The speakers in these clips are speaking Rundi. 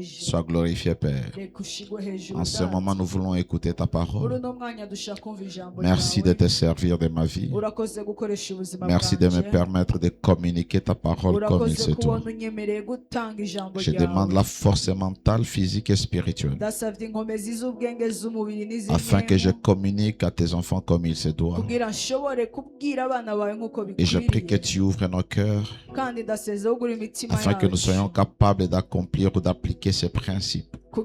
Sois glorifié, Père. En ce moment, nous voulons écouter ta parole. Merci de te servir de ma vie. Merci de me permettre de communiquer ta parole comme il se doit. Je demande la force mentale, physique et spirituelle afin que je communique à tes enfants comme il se doit. Et je prie que tu ouvres nos cœurs afin que nous soyons capables d'accomplir ou d'appliquer ces principes. Au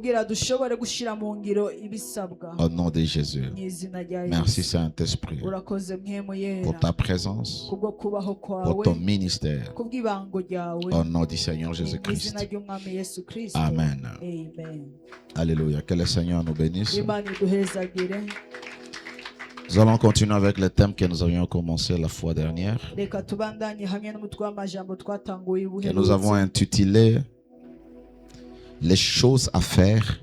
nom de Jésus. Merci Saint-Esprit pour ta présence, pour ton ministère. Au nom du Seigneur Jésus-Christ. Amen. Alléluia. Que le Seigneur nous bénisse. Nous allons continuer avec le thème que nous avions commencé la fois dernière. Que nous avons intitulé les choses à faire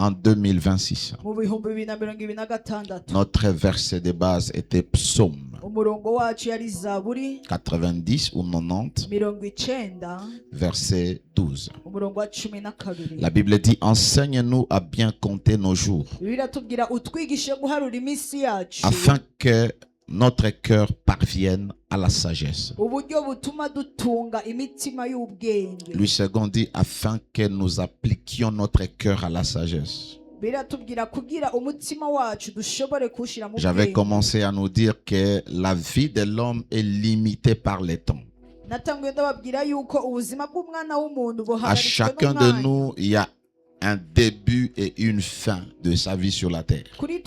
en 2026. Notre verset de base était Psaume 90 ou 90, verset 12. La Bible dit: enseigne-nous à bien compter nos jours, afin que notre cœur parvienne à la sagesse. Le second dit: afin que nous appliquions notre cœur à la sagesse. J'avais commencé à nous dire que la vie de l'homme est limitée par le temps. À chacun de nous, il y a un début et une fin de sa vie sur la terre. Et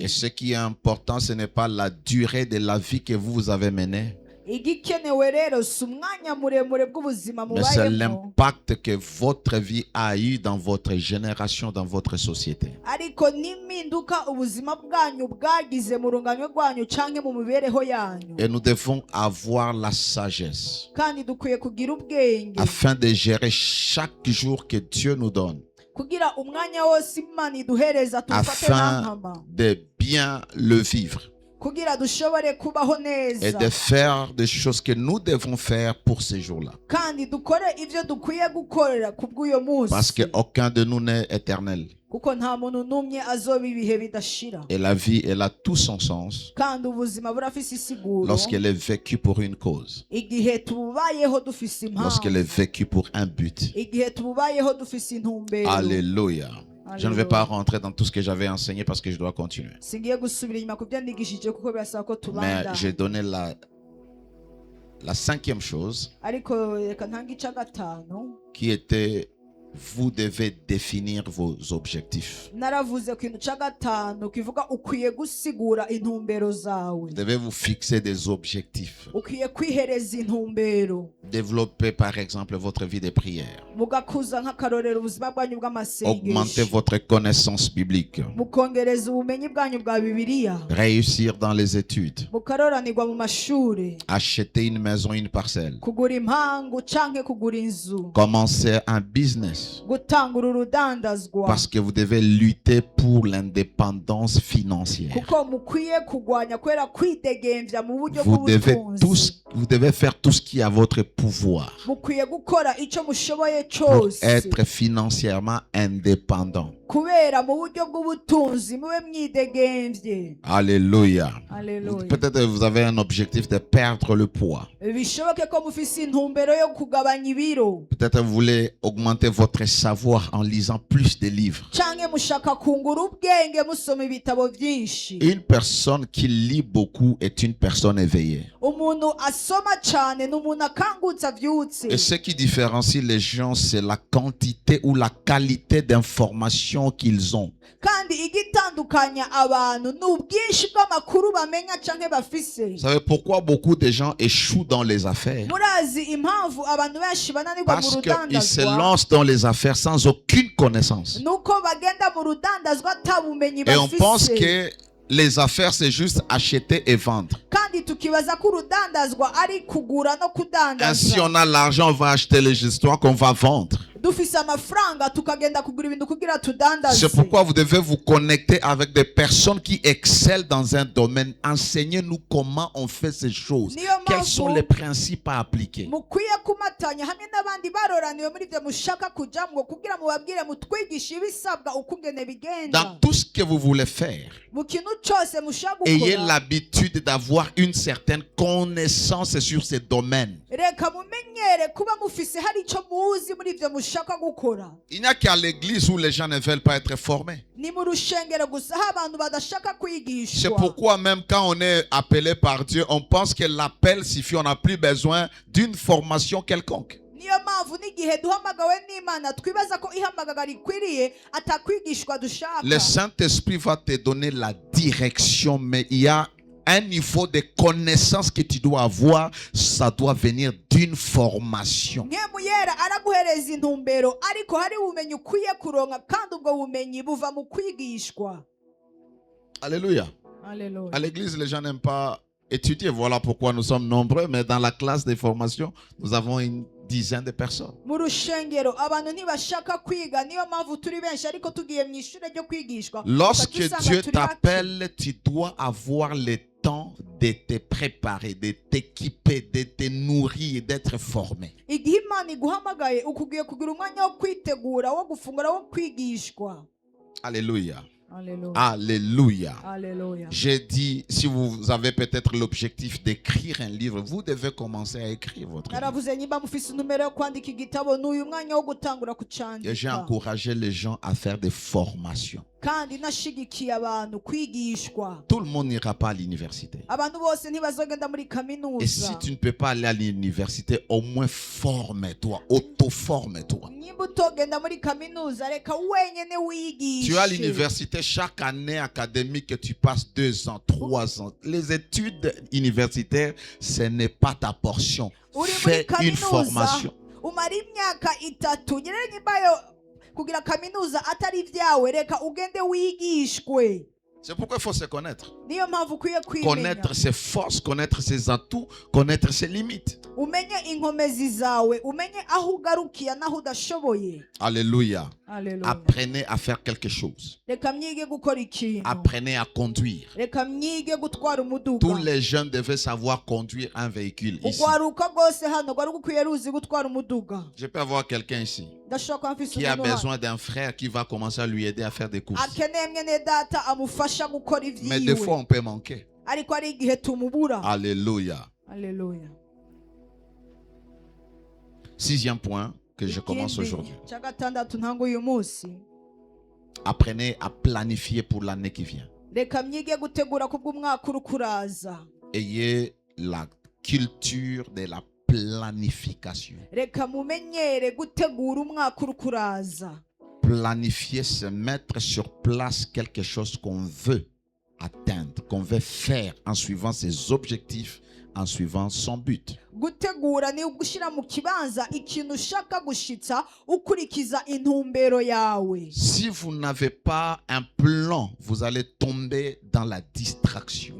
ce qui est important, ce n'est pas la durée de la vie que vous avez menée, mais c'est l'impact que votre vie a eu dans votre génération, dans votre société. Et nous devons avoir la sagesse afin de gérer chaque jour que Dieu nous donne, afin de bien le vivre et de faire des choses que nous devons faire pour ces jours-là. Parce qu'aucun de nous n'est éternel. Et la vie, elle a tout son sens lorsqu'elle est vécue pour une cause, lorsqu'elle est vécue pour un but. Alléluia. Je ne vais pas rentrer dans tout ce que j'avais enseigné parce que je dois continuer. Mais j'ai donné la cinquième chose qui était: vous devez définir vos objectifs. Vous devez vous fixer des objectifs. Développez par exemple votre vie de prière. Augmentez votre connaissance biblique. Réussir dans les études. Acheter une maison, une parcelle. Commencer un business. Parce que vous devez lutter pour l'indépendance financière. Vous devez faire tout ce qui est à votre pouvoir pour être financièrement indépendant. Alléluia. Peut-être vous avez un objectif de perdre le poids. Peut-être vous voulez augmenter votre savoir en lisant plus de livres. Une personne qui lit beaucoup est une personne éveillée. Et ce qui différencie les gens, c'est la quantité ou la qualité d'information qu'ils ont. Vous savez pourquoi beaucoup de gens échouent dans les affaires? Parce qu'ils se lancent dans les affaires sans aucune connaissance. Et on pense que les affaires, c'est juste acheter et vendre. Et si on a l'argent, on va acheter les histoires qu'on va vendre. C'est pourquoi vous devez vous connecter avec des personnes qui excellent dans un domaine. Enseignez-nous comment on fait ces choses. Quels sont les principes à appliquer. Dans tout ce que vous voulez faire, ayez l'habitude d'avoir une certaine connaissance sur ces domaines. Il n'y a qu'à l'église où les gens ne veulent pas être formés. C'est pourquoi même quand on est appelé par Dieu, on pense que l'appel suffit, on n'a plus besoin d'une formation quelconque. Le Saint-Esprit va te donner la direction, mais il y a un niveau de connaissance que tu dois avoir, ça doit venir d'une formation. Alléluia. Alléluia. À l'église, les gens n'aiment pas étudier. Voilà pourquoi nous sommes nombreux, mais dans la classe de formation, nous avons une dizaine de personnes. Lorsque Dieu t'appelle, tu dois avoir le temps de te préparer, de t'équiper, de te nourrir, d'être formé. Alléluia. Alléluia. Alléluia. Alléluia. J'ai dit, si vous avez peut-être l'objectif d'écrire un livre, vous devez commencer à écrire votre livre. Et j'ai encouragé les gens à faire des formations. Tout le monde n'ira pas à l'université. Et si tu ne peux pas aller à l'université, au moins forme-toi, auto-forme-toi. Tu es à l'université, chaque année académique, tu passes 2 ans, 3 ans. Les études universitaires, ce n'est pas ta portion. Fais une formation. C'est pourquoi il faut se connaître. Connaître ses forces, connaître ses atouts, connaître ses limites. Alléluia. Alléluia. Apprenez à faire quelque chose. Apprenez à conduire. Tous les jeunes devaient savoir conduire un véhicule ici. Je peux avoir quelqu'un ici qui a besoin d'un frère qui va commencer à lui aider à faire des courses. Mais des fois, on peut manquer. Alléluia. Alléluia. 6e point que je commence aujourd'hui. Apprenez à planifier pour l'année qui vient. Ayez la culture de la planification. Planifier, c'est mettre sur place quelque chose qu'on veut atteindre, qu'on veut faire en suivant ses objectifs, en suivant son but. Si vous n'avez pas un plan, vous allez tomber dans la distraction.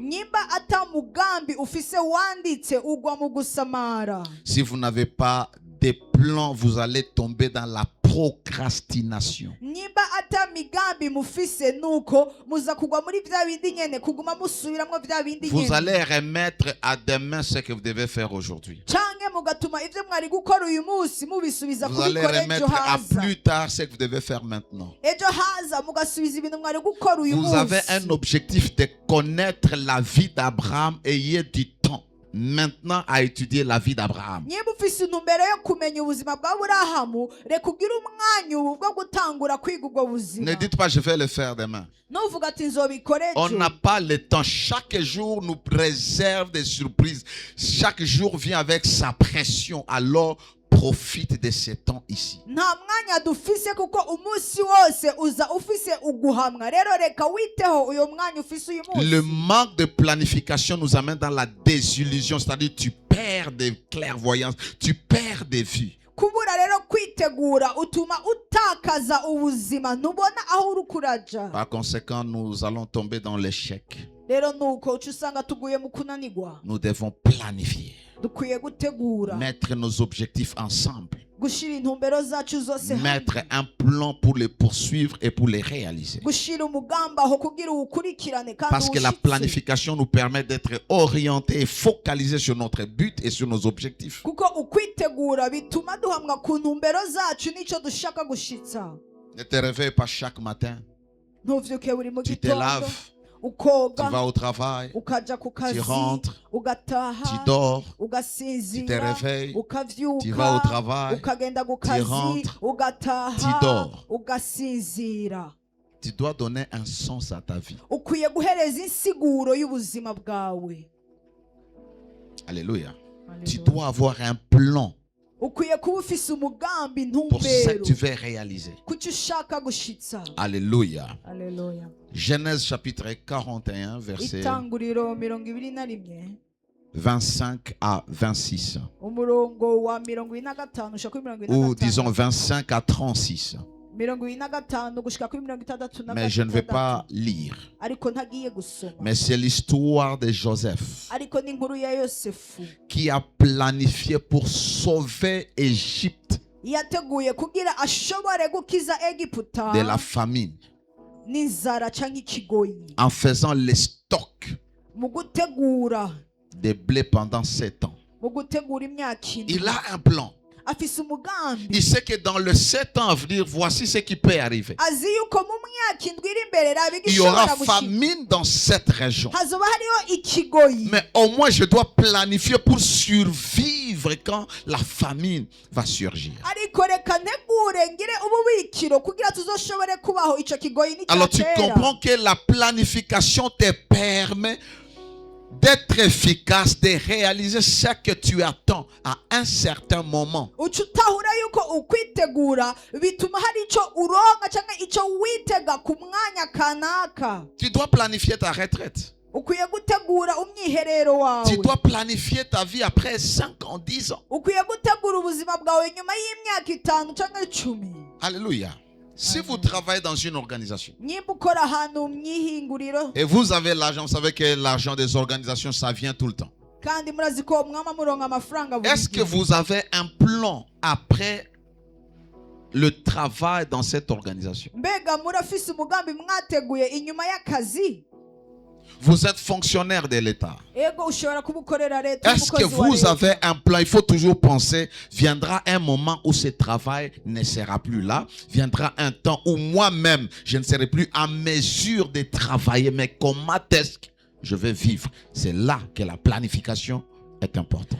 Si vous n'avez pas des plans, vous allez tomber dans la procrastination. Vous allez remettre à demain ce que vous devez faire aujourd'hui. Vous allez remettre à plus tard ce que vous devez faire maintenant. Vous avez un objectif de connaître la vie d'Abraham, ayez du temps maintenant à étudier la vie d'Abraham. Ne dites pas je vais le faire demain. On n'a pas le temps. Chaque jour nous réserve des surprises. Chaque jour vient avec sa pression. Alors profite de ce temps ici. Le manque de planification nous amène dans la désillusion, c'est-à-dire tu perds des clairvoyances, tu perds des vues. Par conséquent, nous allons tomber dans l'échec. Nous devons planifier. Mettre nos objectifs ensemble. Mettre un plan pour les poursuivre et pour les réaliser. Parce que la planification nous permet d'être orientés et focalisés sur notre but et sur nos objectifs. Ne te réveille pas chaque matin. Tu te laves. Tu vas au travail, tu rentres, tu dors, tu te réveilles, tu vas au travail, tu rentres, tu dors. Tu dois donner un sens à ta vie. Alléluia. Tu dois avoir un plan pour ce que tu veux réaliser. Alléluia. Genèse chapitre 41, verset 25 à 26. Ou disons 25 à 36. Mais je ne vais pas lire. Mais c'est l'histoire de Joseph qui a planifié pour sauver Égypte de la famine en faisant les stocks de blé pendant 7 ans. Il a un plan. Il sait que dans le 7 ans à venir, voici ce qui peut arriver. Il y aura famine dans cette région. Mais au moins, je dois planifier pour survivre quand la famine va surgir. Alors tu comprends que la planification te permet d'être efficace, de réaliser ce que tu attends à un certain moment. Tu dois planifier ta retraite. Tu dois planifier ta vie après 5 ans, 10 ans. Alléluia. Si vous travaillez dans une organisation et vous avez l'argent, vous savez que l'argent des organisations, ça vient tout le temps. Est-ce que vous avez un plan après le travail dans cette organisation? Vous êtes fonctionnaire de l'État. Est-ce que vous avez un plan? Il faut toujours penser, viendra un moment où ce travail ne sera plus là. Viendra un temps où moi-même, je ne serai plus en mesure de travailler. Mais comment est-ce que je vais vivre? C'est là que la planification est importante.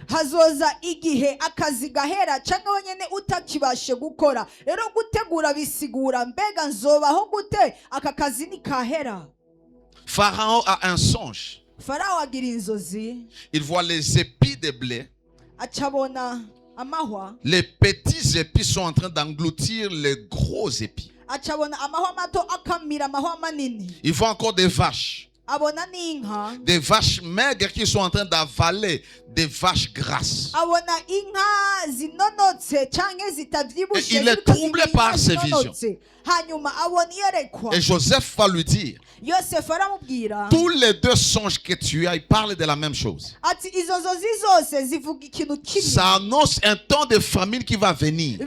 Pharaon a un songe. Il voit les épis de blé. Les petits épis sont en train d'engloutir les gros épis. Il voit encore des vaches. Des vaches maigres qui sont en train d'avaler des vaches grasses. Et il est troublé par ces visions. Et Joseph va lui dire, tous les deux songes que tu as, ils parlent de la même chose. Ça annonce un temps de famine qui va venir.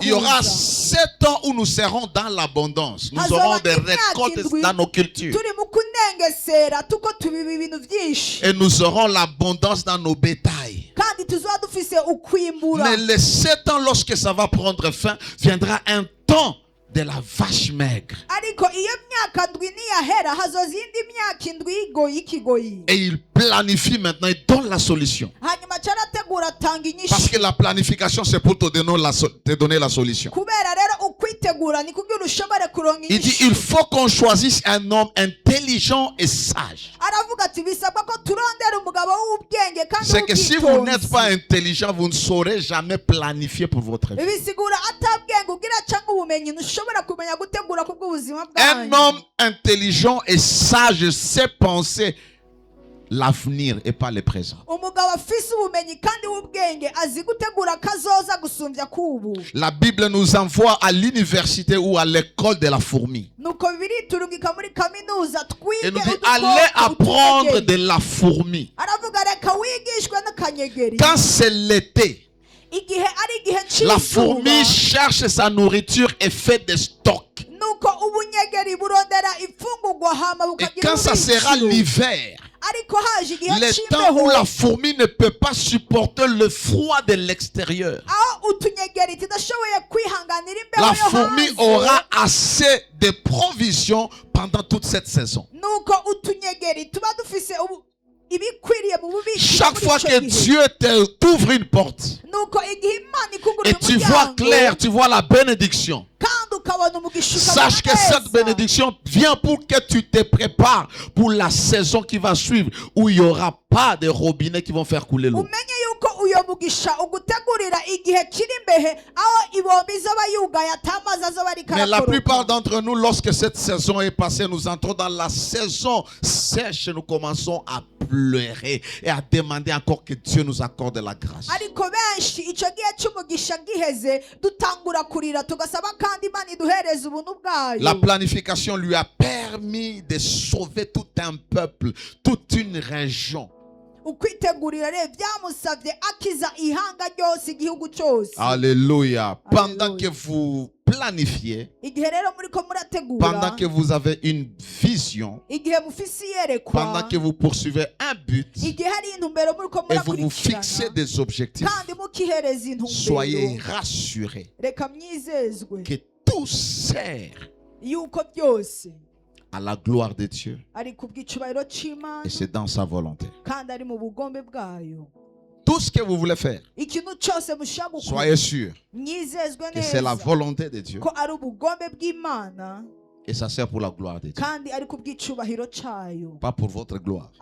Il y aura 7 ans où nous serons dans l'abondance. Nous aurons des récoltes dans nos cultures. Et nous aurons l'abondance dans nos bétails. Mais les 7 ans, lorsque ça va prendre fin, viendra un temps de la vache maigre. Et il planifie maintenant, il donne la solution. Parce que la planification, c'est pour te donner la solution. Il dit, il faut qu'on choisisse un homme intelligent et sage. C'est que si vous n'êtes pas intelligent, vous ne saurez jamais planifier pour votre vie. Un homme intelligent et sage sait penser l'avenir et pas le présent. La Bible nous envoie à l'université ou à l'école de la fourmi. Et nous dit, allez apprendre de la fourmi. Quand c'est l'été, La fourmi cherche sa nourriture et fait des stocks. Et quand ça sera l'hiver, les temps où la fourmi ne peut pas supporter le froid de l'extérieur, la fourmi aura assez de provisions pendant toute cette saison. Chaque fois que Dieu t'ouvre une porte et tu vois clair, tu vois la bénédiction, sache que cette bénédiction vient pour que tu te prépares pour la saison qui va suivre, où il n'y aura pas de robinets qui vont faire couler l'eau. Mais la plupart d'entre nous, lorsque cette saison est passée, nous entrons dans la saison sèche et nous commençons à pleurer et à demander encore que Dieu nous accorde la grâce. La planification lui a permis de sauver tout un peuple, toute une région. Alléluia. Pendant que vous planifiez, pendant que vous avez une vision, pendant que vous poursuivez un but et vous vous fixez des objectifs, soyez rassurés que tout sert à la gloire de Dieu et c'est dans sa volonté. Tout ce que vous voulez faire, soyez sûr que c'est la volonté de Dieu et ça sert pour la gloire de Dieu, pas pour votre gloire.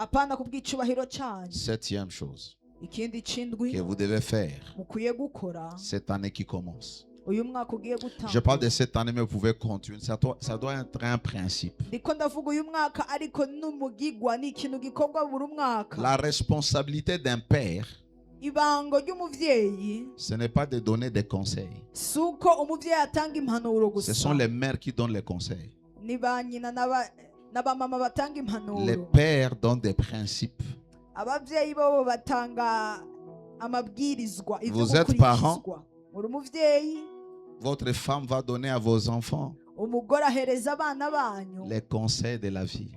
Septième chose que vous devez faire cette année qui commence. Je parle de cette année, mais vous pouvez continuer. Ça doit être un principe. La responsabilité d'un père, ce n'est pas de donner des conseils. Ce sont les mères qui donnent les conseils. Les pères donnent des principes. Vous êtes parents. Votre femme va donner à vos enfants les conseils de la vie.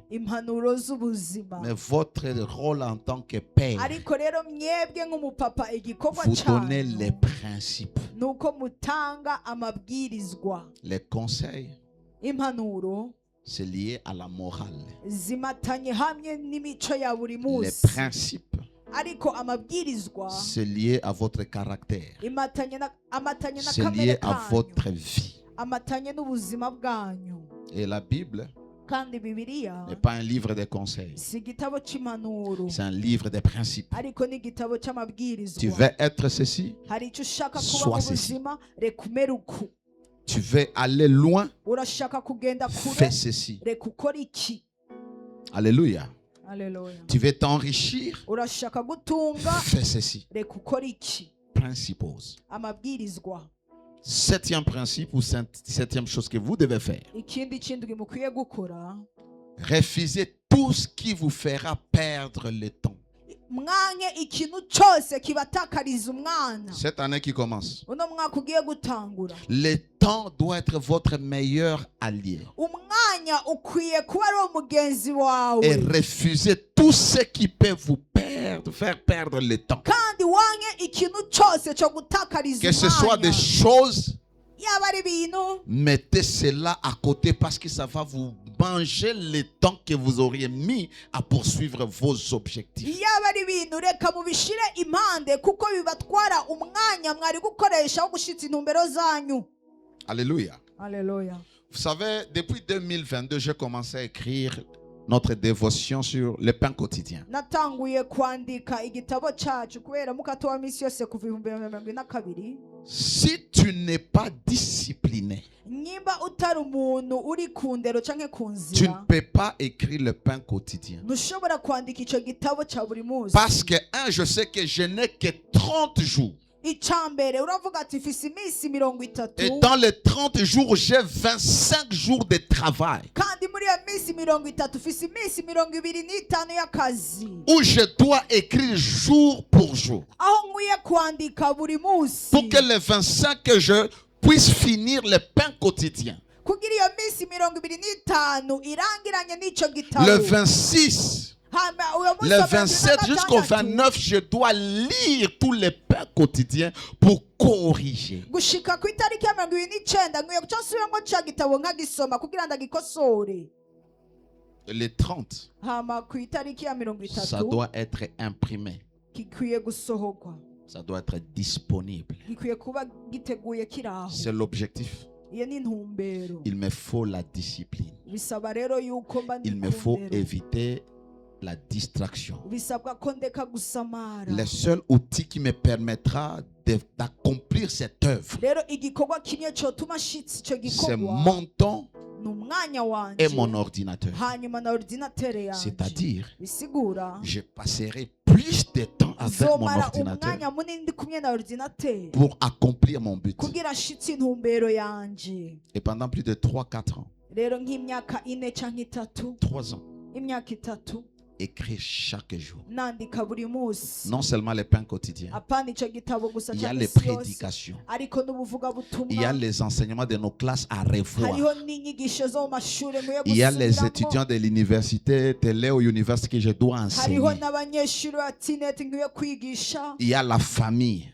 Mais votre rôle en tant que père, vous donnez les principes. Les conseils, c'est lié à la morale. Les principes, c'est lié à votre caractère. C'est lié à votre vie. Et la Bible n'est pas un livre de conseils. C'est un livre de principes. Tu veux être ceci, sois ceci. Tu veux aller loin, fais ceci. Alléluia. Tu veux t'enrichir, fais ceci. Principes. Septième principe ou septième chose que vous devez faire. Refusez tout ce qui vous fera perdre le temps. Cette année qui commence, le temps doit être votre meilleur allié. Et refusez tout ce qui peut vous faire perdre le temps. Que ce soit des choses, mettez cela à côté parce que ça va vous manger le temps que vous auriez mis à poursuivre vos objectifs. Alléluia. Vous savez, depuis 2022, j'ai commencé à écrire notre dévotion sur le pain quotidien. Si tu n'es pas discipliné, tu ne peux pas écrire le pain quotidien. Parce que, je sais que je n'ai que 30 jours. Et dans les 30 jours, j'ai 25 jours de travail. Où je dois écrire jour pour jour. Pour que les 25 que je puisse finir le pain quotidien. Le 26, le 27 jusqu'au 29, je dois lire tous les pains quotidiens pour corriger. Les 30, ça doit être imprimé. Ça doit être disponible. C'est l'objectif. Il me faut la discipline. Il me faut éviter la distraction. Le seul outil qui me permettra d'accomplir cette œuvre, c'est mon temps et mon ordinateur. C'est-à-dire, je passerai plus de temps avec mon ordinateur pour accomplir mon but. Et pendant plus de 3-4 ans, 3 ans, écrire chaque jour. Non seulement les pains quotidiens, il y a les prédications, il y a les enseignements de nos classes à revoir, il y a les étudiants de l'université, de Léo University que je dois enseigner, il y a la famille.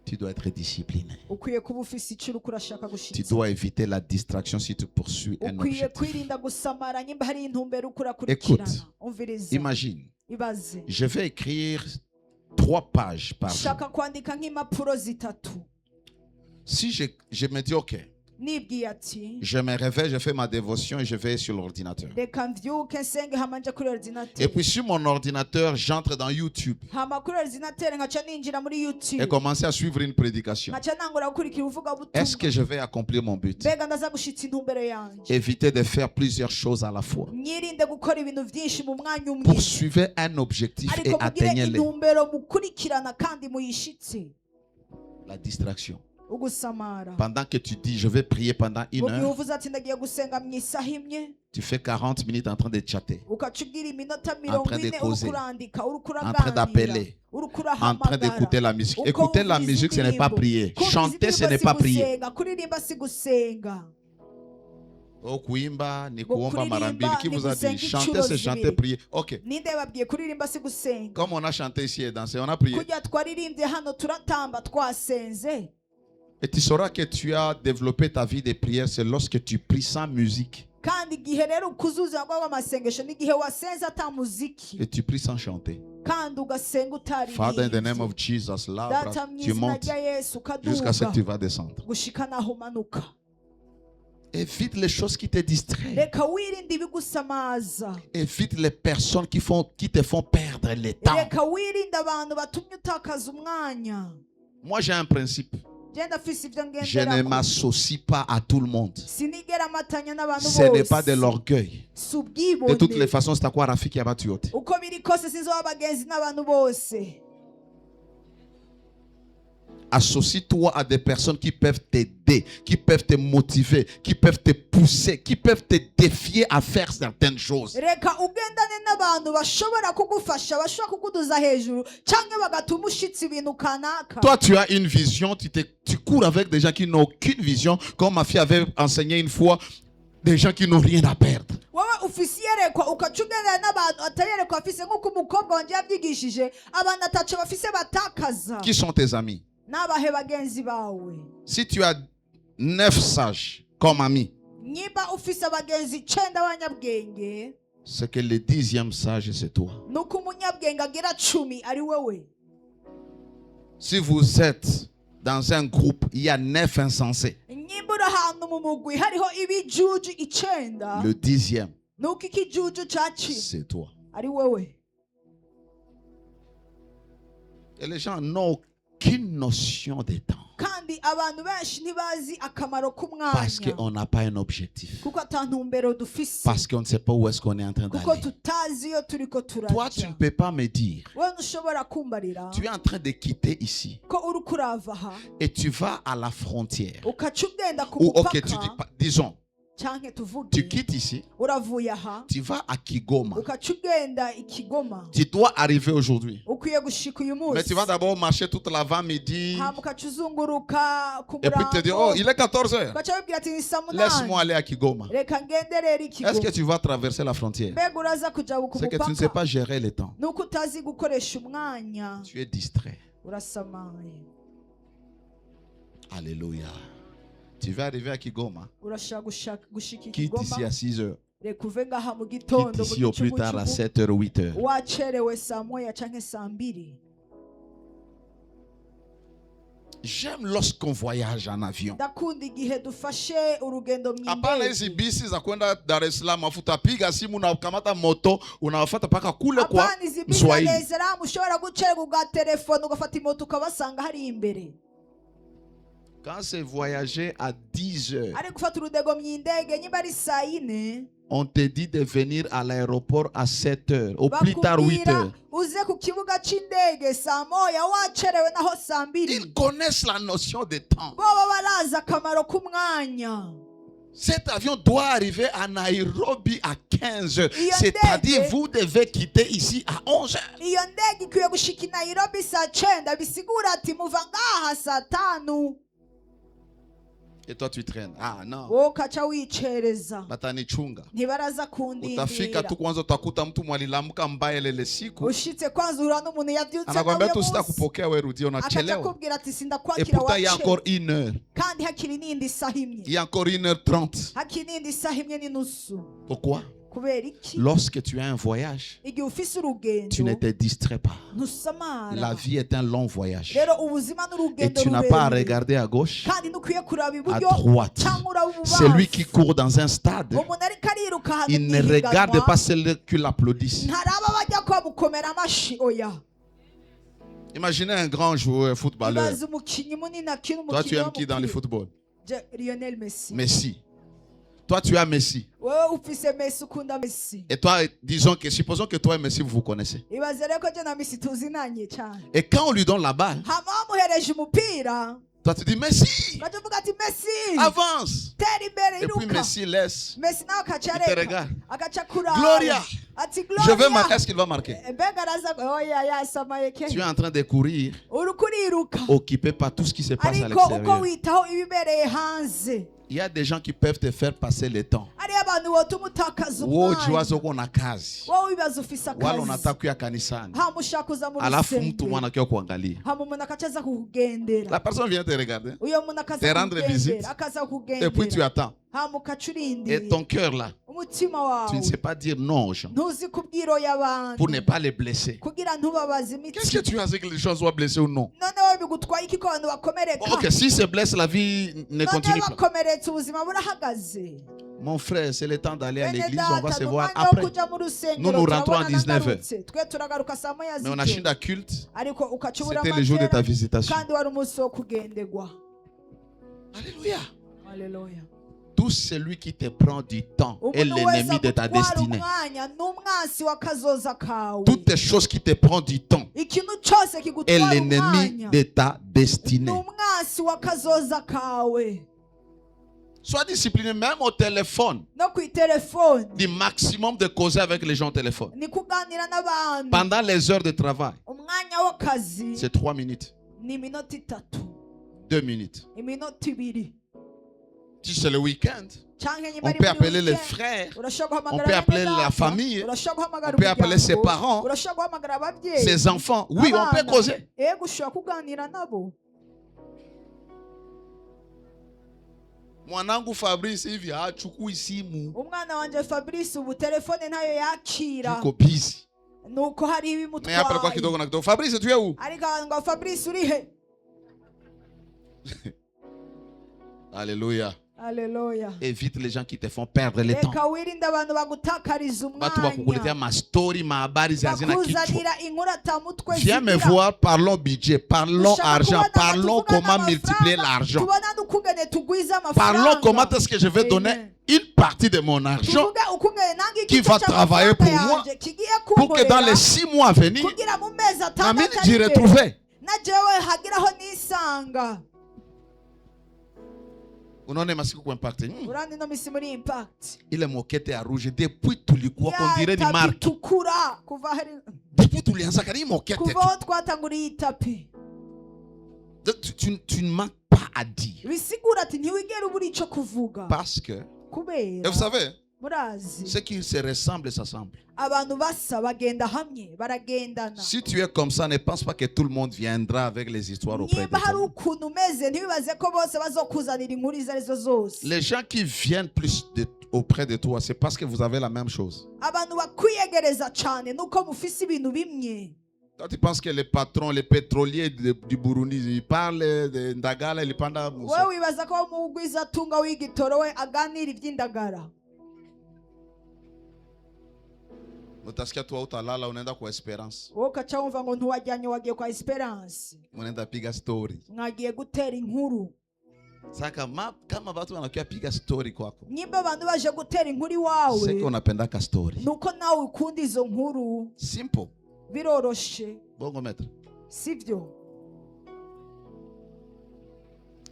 Tu dois être discipliné. Tu dois éviter la distraction si tu poursuis un objectif. Écoute, imagine, je vais écrire 3 pages par jour. Si je me dis, ok, je me réveille, je fais ma dévotion et je vais sur l'ordinateur. Et puis sur mon ordinateur, j'entre dans YouTube et commence à suivre une prédication. Est-ce que je vais accomplir mon but? Évitez de faire plusieurs choses à la fois. Poursuivez un objectif et atteignez-le. La distraction. Pendant que tu dis je vais prier pendant 1 heure, tu fais 40 minutes en train de chatter, en train de causer, en train d'appeler, en train d'écouter la musique. Écouter la musique, ce n'est pas prier. Chanter, ce n'est pas prier. Oh, kuimba, ni kuomba marambili. Qui vous a dit chanter, c'est chanter, prier? Ok. Comme on a chanté ici et dansé, on a prié. Et tu sauras que tu as développé ta vie de prière, c'est lorsque tu pries sans musique. Et tu pries sans chanter. Father, in the name of Jesus, là, tu montes jusqu'à ce que tu vas descendre. Évite les choses qui te distraient. Évite les personnes qui te font perdre le temps. Moi, j'ai un principe. Je ne m'associe pas à tout le monde. Ce n'est pas de l'orgueil. De toutes les façons, c'est à quoi Rafiki a battu. Associe-toi à des personnes qui peuvent t'aider, qui peuvent te motiver, qui peuvent te pousser, qui peuvent te défier à faire certaines choses. Toi, tu as une vision, tu cours avec des gens qui n'ont aucune vision, comme ma fille avait enseigné une fois, des gens qui n'ont rien à perdre. Qui sont tes amis? Si tu as 9 sages comme amis, c'est que le 10e sage, c'est toi. Si vous êtes dans un groupe, il y a 9 insensés. Le 10e, c'est toi. Et les gens n'ont aucune notion des temps. Parce qu'on n'a pas un objectif. Parce qu'on ne sait pas où est-ce qu'on est en train d'aller. Toi, tu ne peux pas me dire. Tu es en train de quitter ici. Et tu vas à la frontière. Ou ok, disons, Tu quittes ici, tu vas à Kigoma. Tu dois arriver aujourd'hui. Mais tu vas d'abord marcher toute l'avant-midi et puis te dire, oh, il est 14h. Laisse-moi aller à Kigoma. Est-ce que tu vas traverser la frontière? C'est que tu ne sais pas gérer le temps. Tu es distrait. Alléluia. Tu vas arriver à Kigoma. Quitte ici à 6h. Quitte ici au plus tard à 7h ou 8h. J'aime lorsqu'on voyage en avion. Hapana hizi bisi za kwenda Dar es Salaam mafuta piga simu unakamata moto unawafuata paka kule kwa Mswahili. Quand c'est voyager à 10h, on te dit de venir à l'aéroport à 7h, au plus tard 8h. Ils connaissent la notion de temps. Cet avion doit arriver à Nairobi à 15h. C'est-à-dire vous devez quitter ici à 11h. Et toi tu traînes. Ah non. Batanichunga. Utafika tu kwanza utakuta mtu mwalilamka mbaya ile siku. Anakuambia tu sitakupokea wewe rudi unachelewa. Et pourtant il y a encore 1 heure. Il y a encore 1h30. Pourquoi? Lorsque tu as un voyage, tu ne te distrais pas. La vie est un long voyage. Et tu n'as pas à regarder à gauche, à droite. Celui qui court dans un stade, il ne regarde pas celui qui l'applaudit. Imaginez un grand joueur footballeur. Toi, tu aimes qui dans le football? Lionel Messi. Messi. Toi, tu as Messi. Et toi, disons que, supposons que toi et Messi, vous vous connaissez. Et quand on lui donne la balle, toi, tu dis Messi, avance. Et puis Messi laisse. Il te regarde. Gloria. Je veux marquer. Est-ce qu'il va marquer? Tu es en train de courir, occupé par tout ce qui se passe à l'extérieur. Il y a des gens qui peuvent te faire passer le temps. Jiwazo kuna kazi. Wala unataka kuya kanisani. Alafu mtu mwana kuangalia. La personne vient te regarder, te rendre visite, et puis tu attends. Et ton cœur là, tu ne sais pas dire non aux gens pour ne pas les blesser. Qu'est-ce que tu as dit que les gens soient blessés ou non? Ok, si se blesse, la vie ne continue pas. Mon frère, c'est le temps d'aller à l'église, on va se voir après. Nous rentrons à 19h. Mais on a fini la culte. C'était le jour de ta visitation. Alléluia. Alléluia. Tout celui qui te prend du temps est l'ennemi de ta destinée. Toutes les choses qui te prennent du temps est l'ennemi de ta destinée. Sois discipliné même au téléphone. Du maximum de causer avec les gens au téléphone. Pendant les heures de travail, c'est 3 minutes. 2 minutes. Si c'est le week-end, on peut appeler les frères, on peut appeler la famille, on peut appeler ses parents, ses enfants. Oui, on peut causer. Mwanangu Fabrice hivi hachukui simu. Umwana wanje Fabrice ubu telefone nayo yakira. Yuko busy. Nuko hari ibimutwaye. Mais après quoi kidogo na kidogo. Fabrice tu es où? Arika ngo Fabrice uri he? Alléluia. Alléluia. Évite les gens qui te font perdre le temps. Viens me voir, parlons budget, parlons argent, parlons comment multiplier l'argent. Parlons comment est-ce que je vais donner une partie de mon argent qui va travailler pour moi pour que dans les 6 mois à venir, j'y retrouve. unaona masiku kwa impact. urani no misi muri impact Ile moquette ya rouge depuis tulikuwa on dirait ni marque. Tukura kuva hari Depuis tulianza kari moquette. kuva twatanguriye itapi. Tu ne manques pas à dire. Bisigura ati ntiwigera ubura ico kuvuga. Parce que kubera et vous savez, murazi ceux qui se ressemblent s'assemblent. abantu basa bagenda hamwe baragendana. Si tu es comme ça, ne pense pas que tout le monde viendra avec les histoires auprès de niba hari toi. ukuntu umeze ntibibaze ko bose bazokuzanira inkuru izo arizo zose. Les gens qui viennent plus auprès de toi, c'est parce que vous avez la même chose. abantu bakwiyegereza cyane nuko mufise ibintu bimwe. Toi, tu penses que les patrons, les pétroliers du Burundi, ils parlent de Ndagala, ils parlent de wewe wibaza ko umugwiza tunga w'igitoro we aganira iby'indagara. Utasikia tu utalala unaenda kwa Esperance. wowe ukaca wumva ngo ntiwajyanye wagiye kwa Esperance. Unaenda piga story. mwagiye gutera inkuru. Saka kama watu wanakuwa piga story kwako. niba abantu baje gutera inkuru iwawe. Sasa unapendaka story. nuko nawe ukunda izo nkuru. Simple. biroroshe. Bongo maître. sivyo.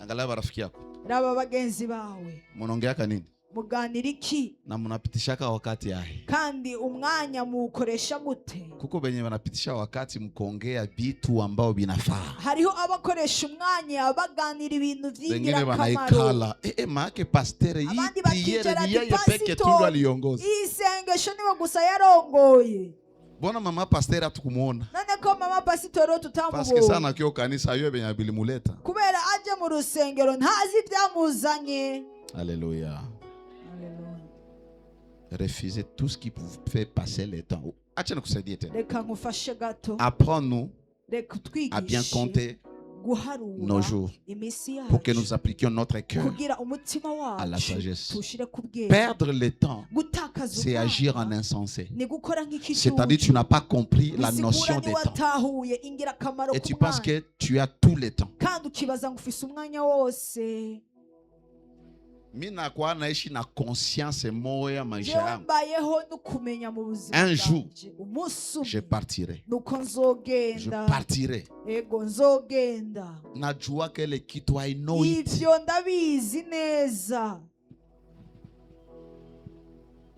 Angalia barafiki yako. raba bagenzi bawe. Munaongeaka nini? muganira iki Na munapitishaka wakati yahe. kandi umwanya mukoresha gute. Kuko benye banapitisha wakati mkuongea vitu ambao binafaa. hariho abakoresha umwanya baganira ibintu Wengine by'ingirakamaro. wanaikala maake pastere hii abandi priere bakigera ni ati yeye peke tu ndo aliongoza. iyi sengesho niwe gusa yarongoye. Bona mama pastere atukumuona. none ko mama pasitoro Paske tutamubonye sana kio kanisa hiyo benye bilimuleta. kubera aje mu rusengero ntazi ibyamuzanye. Alléluia. Refusez tout ce qui vous fait passer le temps. Acha nikusaidie tena. reka nkufashe gato. Apprends-nous reka à bien utwigishe compter guharura nos jours iminsi pour que yacu nous appliquions notre cœur kugira umutima à la wacu sagesse. tushire ku bwenge. Perdre le temps, gutakaza c'est agir en umwanya insensé. ni gukora C'est-à-dire tu n'as pas compris la notion des temps. watahuye ingirakamaro Et tu ku penses mwanya que tu as tout le temps. kandi ukibaza ngo ufise umwanya wose. Mina kwa naishi na conscience moya maisha jewe yangu. mbayeho no kumenya mu buzima Un jour, bwanje. umunsi je umwe partirai. nuko Je nzogenda. partirai. ego nzogenda. Najua kile kitu I know it. ivyo ndabizi neza.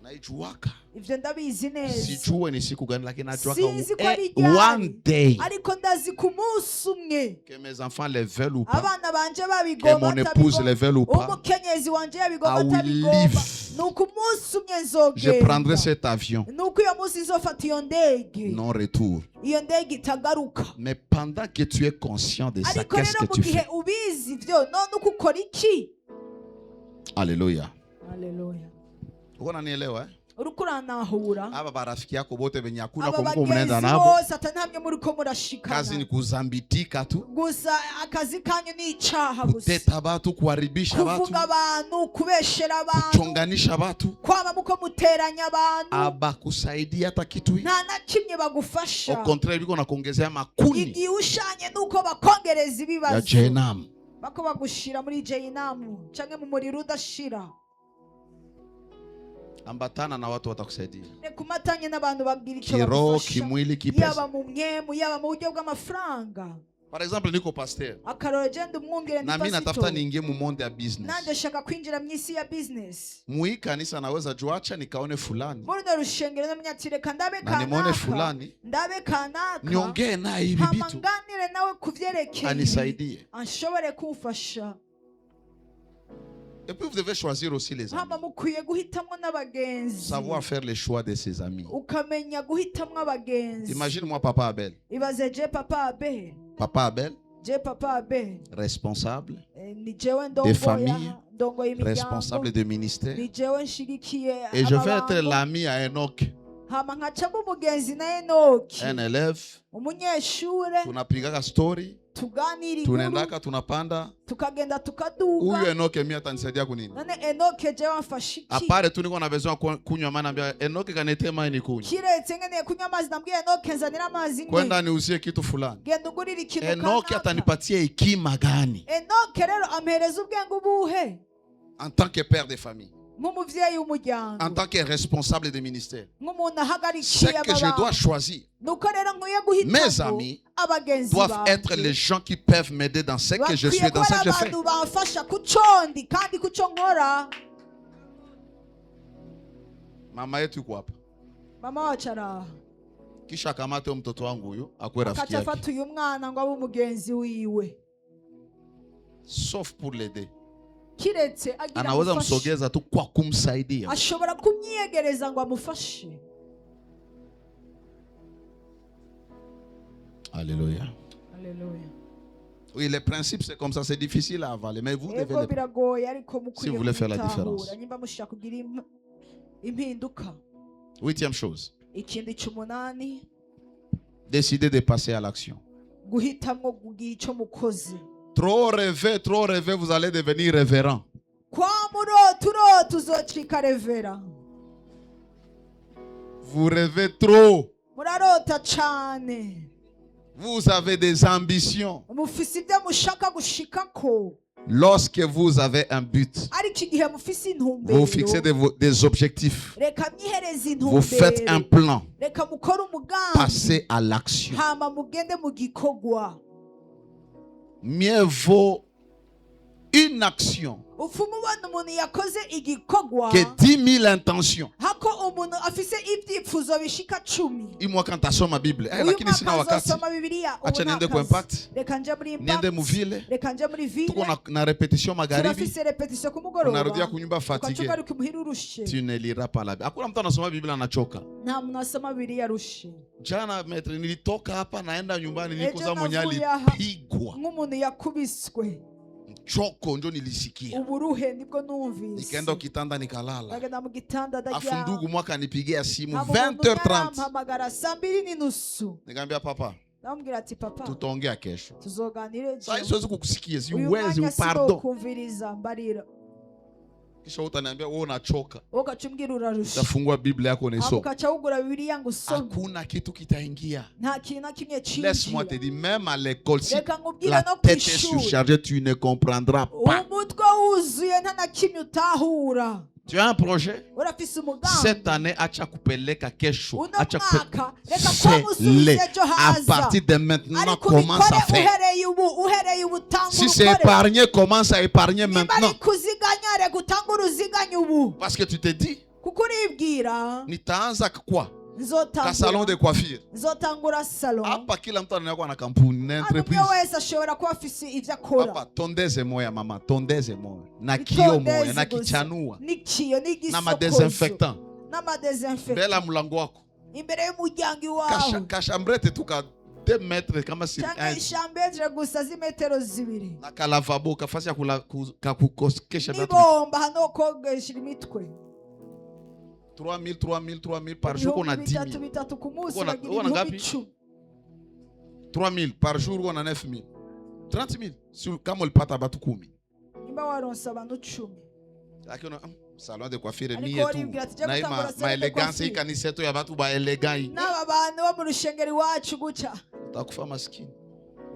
Naijuaka. ivyo ndabizi neza. Sijue ni siku gani lakini najuaka Sinzi ko ari ryari. one day ariko ndazi ku munsi umwe que mes enfants le veulent ou pas, abana banje que babigomba mon épouse le veut ou pas, umukenyezi wanje yabigomba I will atabigomba live. nuko umunsi umwe je prendrai nzogenda. cet avion nuko iyo munsi nzofata iyo ndege. non retour. iyo ndege itagaruka. Mais pendant que tu es conscient de ça, ariko qu'est-ce rero que mu tu gihe fais? ubizi byo none uko ukora iki. Alléluia. Haleluya. Uko unanielewa eh? uriko uranahura. Aba barafiki yako bote benye hakuna aba kwa mko mnaenda bagenzi nabo. bose atanamye muriko Kazi murashikana. ni kuzambitika tu. gusa akazi kanyu ni icaha gusa. Kuteta batu, kuharibisha batu, kuvuga abantu kubeshera abantu kuchonganisha batu. kwaba muko muteranya abantu Abakusaidia hata kitu hii. nta na kimwe Au bagufasha. contraire biko nakuongezea makuni igihe ushanye nuko bakongereza ya ibibazo Jehanamu. bako bagushira muri Jehanamu canke mu muriro udashira. Ambatana na watu watakusaidia. reka umatanye n'abantu babwira icyo Kiroho, bagufasha kimwili, kipesa. yaba mu mwemu yaba mu buryo bw'amafaranga. Par exemple, niko pasteur. akarorero genda umwungere Na mimi natafuta pastor niingie mu monde ya business. nanjye shaka kwinjira mu isi ya business. Mui kanisa naweza juacha nikaone fulani. muri no rushengero n'umunyatireka ndabe Na nimuone kanaka fulani. ndabe kanaka Niongee naye hivi vitu. hamanganire nawe kuvyerekeye Anisaidie. anshobore kumfasha. Et puis vous devez choisir aussi les amis. hama mukwiye guhitamwo n'abagenzi. Savoir faire les choix de ses amis. ukamenya guhitamwo abagenzi. Imagine moi Papa Abel. ibaze je papa Abel. Papa Abel, je papa Abel responsable, ni jewe Des familles, ndongoye imiryango. responsable de ministère. ni jewe nshigikiye Et je vais être ababango. l'ami à Enoch, hama nkacamo umugenzi na Enoki un élève. umunyeshure Tunapigaka story, tuganira inkuru tunaendaka tunapanda. tukagenda tukaduga. Huyu Enoch mimi atanisaidia kunini? none Enoki jewe amfasha iki? Apare tu niko na besoin kunywa maana ambia Enoch kanete mai ni kunywa. kiretse nkeneye kunywa amazi nabwiye Enoki nzanira amazi nywe. Kwenda niuzie kitu fulani. genda ugurira ikintu Enoch kanaka. atanipatia hekima gani Enoki rero ampereza ubwenge ubuhe en tant que père de famille? en tant que responsable des ministères, c'est que je dois choisir. Mes amis doivent être les gens qui peuvent m'aider dans ce que je suis et dans ce que je fais. Mama yetu yuko hapa. Mama wachara. Kisha kamate mtoto wangu huyo akwe rafiki yake. Akachafata uyu mwana ngo abe umugenzi wiwe. Sauf pour l'aider. Kiretse agira anaweza msogeza tu kwa kumsaidia. Ashobora kumyegereza ngo amufashe. Alléluia. Alléluia. Oui, les principes c'est comme ça, c'est difficile à avaler, mais vous devez si vous voulez faire la différence. 8e chose. Décidez de passer à l'action. Trop rêver, vous allez devenir révérend. Vous rêvez trop. Vous avez des ambitions. Lorsque vous avez un but, vous fixez des objectifs. Vous faites un plan. Passez à l'action. Mieux vaut une action que 10 000 intentions. Moi quand tu ma Bible, lakini sina wakati. Acha niende kwa impact. Niende muvile. Tuko na repetition magharibi. Unarudia kunyumba fatigué. Tu ne liras pas la Bible. Hakuna mtu anasoma Biblia anachoka. Jana maître nilitoka hapa naenda nyumbani nilikoza monyali pigwa. Choko ndio nilisikia. Nikaenda kitanda nikalala. Afu ndugu mwaka nipigia simu 20h30. Nikamwambia papa, tutaongea kesho. Sasa siwezi kukusikia, siwezi, pardon. Kisha utaniambia wewe unachoka. Utafungua Biblia yako unaisoma. Hakuna kitu kitaingia. Laisse-moi te dire, même à l'école, si la tête est surchargée, tu ne comprendras pas. Tu as un projet? Cette année, acha kupeleka kesho. Acha fais-le. À partir de maintenant, commence à faire. Si c'est épargner, commence à épargner maintenant. Parce que tu te dis, nitaanza quoi? Ka salon de coiffure. Hapa kila mtu anakuwa na kampuni na entreprise. Papa, tondeze moya mama, tondeze moya. Na kio moya, na kichanua. Na ma désinfectant. Mbele mlango wako. Kasha mbrete tuka 2 mètres kama si na kalavabo kafasi ya kukosesha batu. 3000 par jour, on a 10 000. On a ngapi? 3000 par jour, on a 9000. 30 000. Kama ulipata batu 10. Lakini salon de coiffure ni yetu. Na ma elegance hii kanisa yetu ya batu ba elegant. Na babana wa mu rushengeri wacu guca. Utakufa maskini.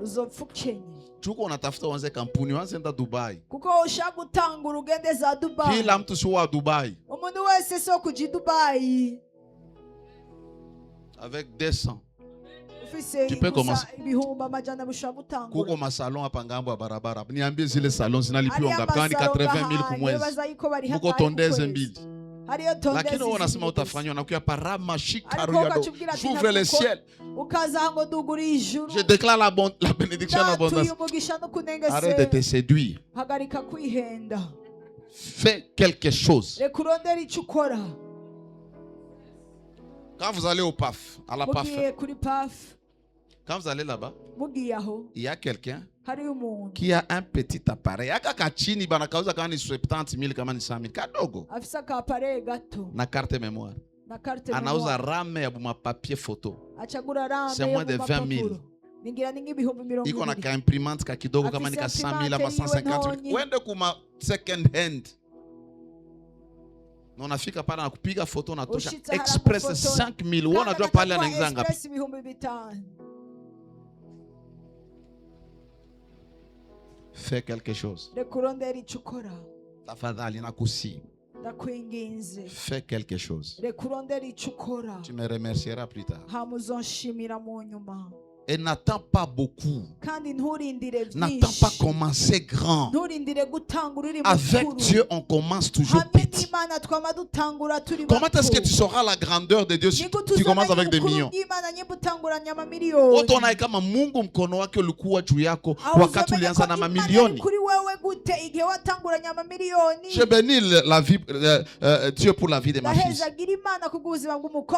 Uzopfukenye. Chuko unatafuta wanze kampuni, wanze enda Dubai. Kuko ushaka gutanga urugende za Dubai. Kila mtu si wa Dubai. Umuntu wese so kuji Dubai. Avec 200. Tu peux commencer. Kuko masalon hapa ngambo ya barabara. Niambie zile salon zinalipiwa ngapi? Kama ni 80,000 kwa mwezi. Muko tondeze mbili. Lakini unasema utafanywa na kuya parama shikaru yado. J'ouvre le ciel. Je déclare la bénédiction et l'abondance. Arrête de te séduire. Fais quelque chose. Quand vous allez au PAF, à la PAF, quand vous allez là-bas, il y a quelqu'un qui a un petit appareil. Akaka chini bana kauza kama ni 70,000 kama ni 100,000 kadogo. Na carte mémoire. Anauza rame ya buma papier photo. C'est moins de 20,000. Iko na ka imprimante ka kidogo kama ni ka 100,000 ama 150,000. Wende kuma second hand. Na unafika pale na kupiga photo na tosha express 5,000. Unajua pale anaingiza ngapi? Fais quelque chose. Tafadhali nakusi. fais quelque chose. Tu me remercieras plus tard. Et n'attends pas beaucoup. N'attends pas commencer grand. Avec Dieu, on commence toujours petit. Comment est-ce que tu sauras la grandeur de Dieu si tu commences avec des millions? Je bénis la vie, Dieu pour la vie de ma fille.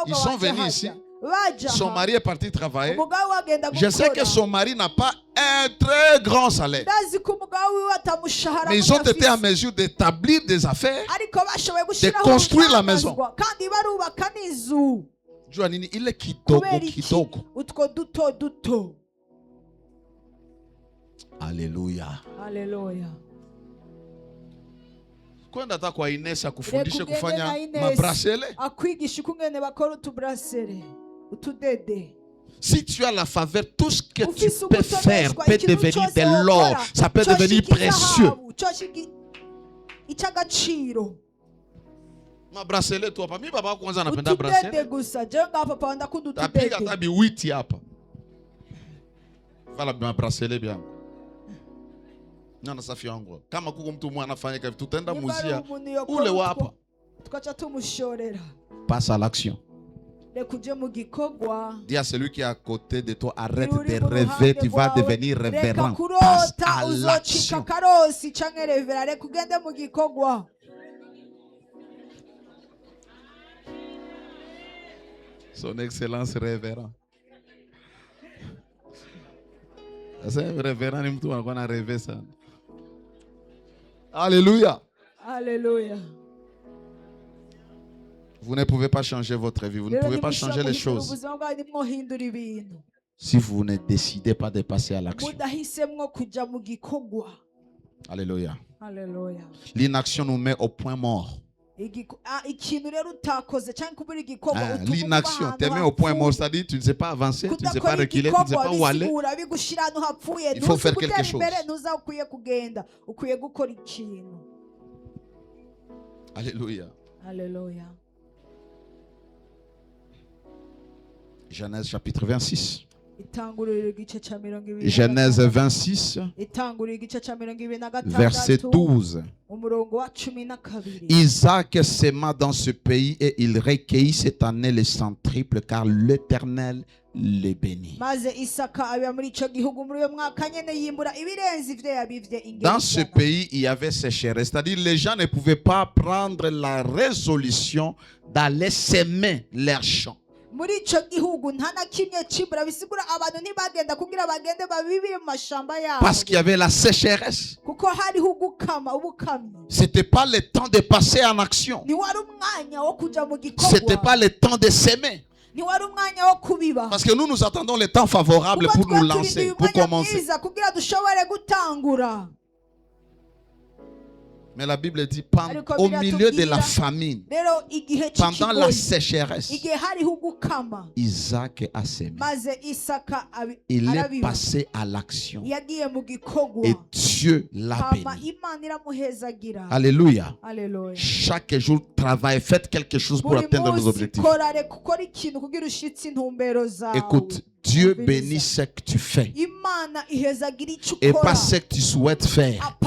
Ils sont venus ici. Son mari est parti travailler. Je sais que son mari n'a pas un très grand salaire. Mais ils ont été en mesure d'établir des affaires, de construire la maison. Joanini, il est kitoko. Alléluia. Alléluia. Kwenda hata kwa Ines akufundishe kufanya mabrasele. Akwigisha ukungene bakora utubrasele. Si tu as la faveur, tout ce que tu peux faire peut devenir de l'or. Ça peut devenir précieux. Ma bracelet tu hapa. Mimi baba kwanza anapenda bracelet. Tapiga tabi 8 hapa. Vala ma bracelet bien. Nana safi yangu. Kama kuko mtu mwana anafanya hivi tutaenda muzia ule wapa. Tukacha tumushorera. Passe à l'action. Dis à celui qui est à côté de toi, arrête de rêver, tu vas devenir révérend. Passe à l'action. Son Excellence révérend. C'est un révérend, il m'a dit qu'on a rêvé ça. Alléluia. Alléluia. Vous ne pouvez pas changer votre vie. Vous ne pouvez pas changer les choses si vous ne décidez pas de passer à l'action. Alléluia. Alléluia. L'inaction nous met au point mort. L'inaction te met au point mort, c'est-à-dire tu ne sais pas avancer, tu ne sais pas reculer, tu ne sais pas où aller. Il faut faire quelque chose. Alléluia. Alléluia. Genèse chapitre 26. Genèse 26, verset 12. Isaac sema dans ce pays et il recueillit cette année le centuple car l'Éternel le bénit. Dans ce pays, il y avait sécheresse, c'est-à-dire les gens ne pouvaient pas prendre la résolution d'aller semer leurs champs. Parce qu'il y avait la sécheresse. C'était pas le temps de passer en action. C'était pas le temps de s'aimer. Parce que nous attendons le temps favorable pour nous lancer, pour commencer. Mais la Bible dit, au milieu de la famine, pendant la sécheresse, Isaac a semé. Il est passé à l'action. Et Dieu l'a béni. Alléluia. Chaque jour, travaillez, faites quelque chose pour atteindre nos objectifs. Écoute, Dieu bénit ce que tu fais et pas ce que tu souhaites faire.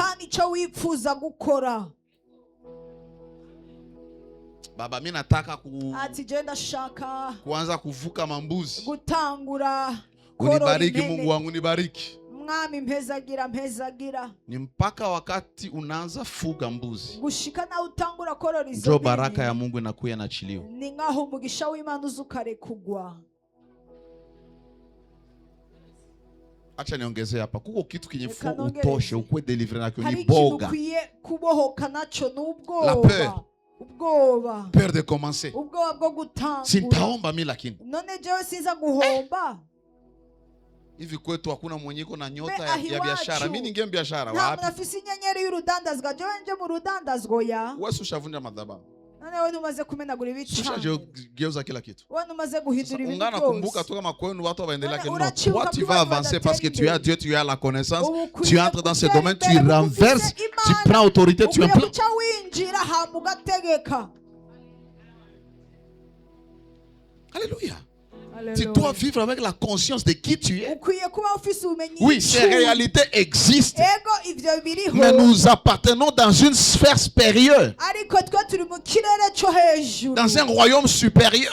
Baba, mimi nataka kuanza kuvuka mambuzi. Unibariki Mungu wangu, nibariki. Ni mpaka wakati unaanza fuga mbuzi ndio baraka ya Mungu inakuya inaachiliwa. Acha niongezee hapa. Kuko kitu kinyefu utoshe ukwe deliver na ni boga. La peur. Peur de commencer. Sintaomba mimi lakini. Hivi kwetu hakuna mwenye iko na nyota ya biashara. Mimi ninge biashara wapi? Wewe ushavunja madhabahu. Ushageuza kila kitu. Ungana kumbuka tu kama kwenu watu waendelea kile. Toi tu vas avancer parce que tu as Dieu, tu as la connaissance, tu entres dans ce domaine, tu renverses, tu prends autorité, tu implants. Alléluia. Tu dois vivre avec la conscience de qui tu es. Oui, ces réalités existent. Mais nous appartenons dans une sphère supérieure. Dans un royaume supérieur.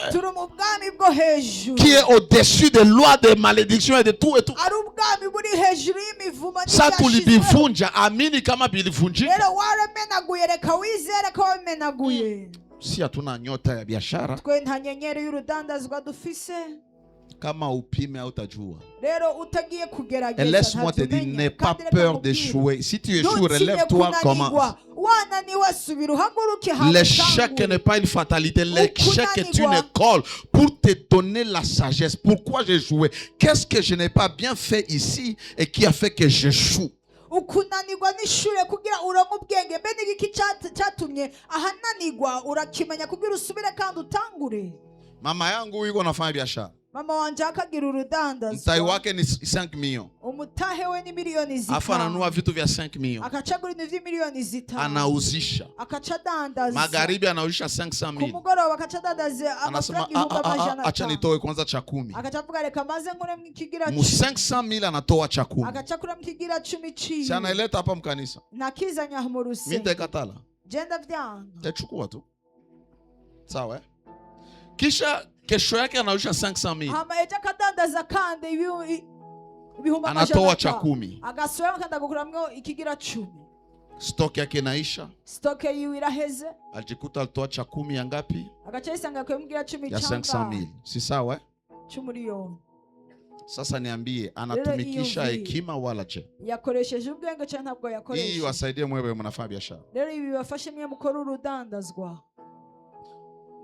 Qui est au-dessus des lois, des malédictions et de tout et tout. Ça tulibivunja, amini kama bilivunjika. Si hatuna nyota ya biashara, kama upime hautajua. Et laisse-moi te dire, n'aie pas peur d'échouer. Si tu échoues, relève-toi, commence. L'échec n'est pas une fatalité. L'échec est une école pour te donner la sagesse. Pourquoi j'ai joué? Qu'est-ce que je n'ai pas bien fait ici et qui a fait que j'échoue? Ukunanirwa n'ishure kugira uronke ubwenge mbe n'igiki cyatumye ahananirwa urakimenya kugira usubire kandi utangure. Mama yangu yuko nafanya biashara. Mama wanje akagira urudandazwa. Mtaji wake ni 5 millions. Umutahe we ni milioni 5. Afa ananunua vitu vya 5 millions. Akachagura ibintu vya milioni 5. Anauzisha. Akachadandaza. Magharibi anauzisha 500,000. Kumugoroba akachadandaza amafaranga. Acha nitoe kwanza cha 10. Akachavuga reka maze ngure mkigira 10. Mu 500,000 anatoa cha 10. Akachakura mkigira 10 chini. Si anaileta hapa mkanisa. Nakiza nyamurusi. Mimi nitakatala. Jenda vyanga. Tachukua tu. Sawa? Kisha kesho yake anauzisha 500,000. Hama eja kadandaza kande ibihumba anatoa cha 10. Agasoya kanda gukuramwo ikigira 10. Stock yake inaisha. Stock yiwe iraheze. Alijikuta alitoa cha 10 ya ngapi? Agacha isanga kwemgira 10 ya 500,000. Si sawa? 10 milioni. Sasa niambie, anatumikisha hekima wala je? Yakoresheje ubwenge cyane ntabwo yakoresha. Hii wasaidie mwewe mnafanya biashara. Rero ibi bafashe mwe mukora urudandazwa.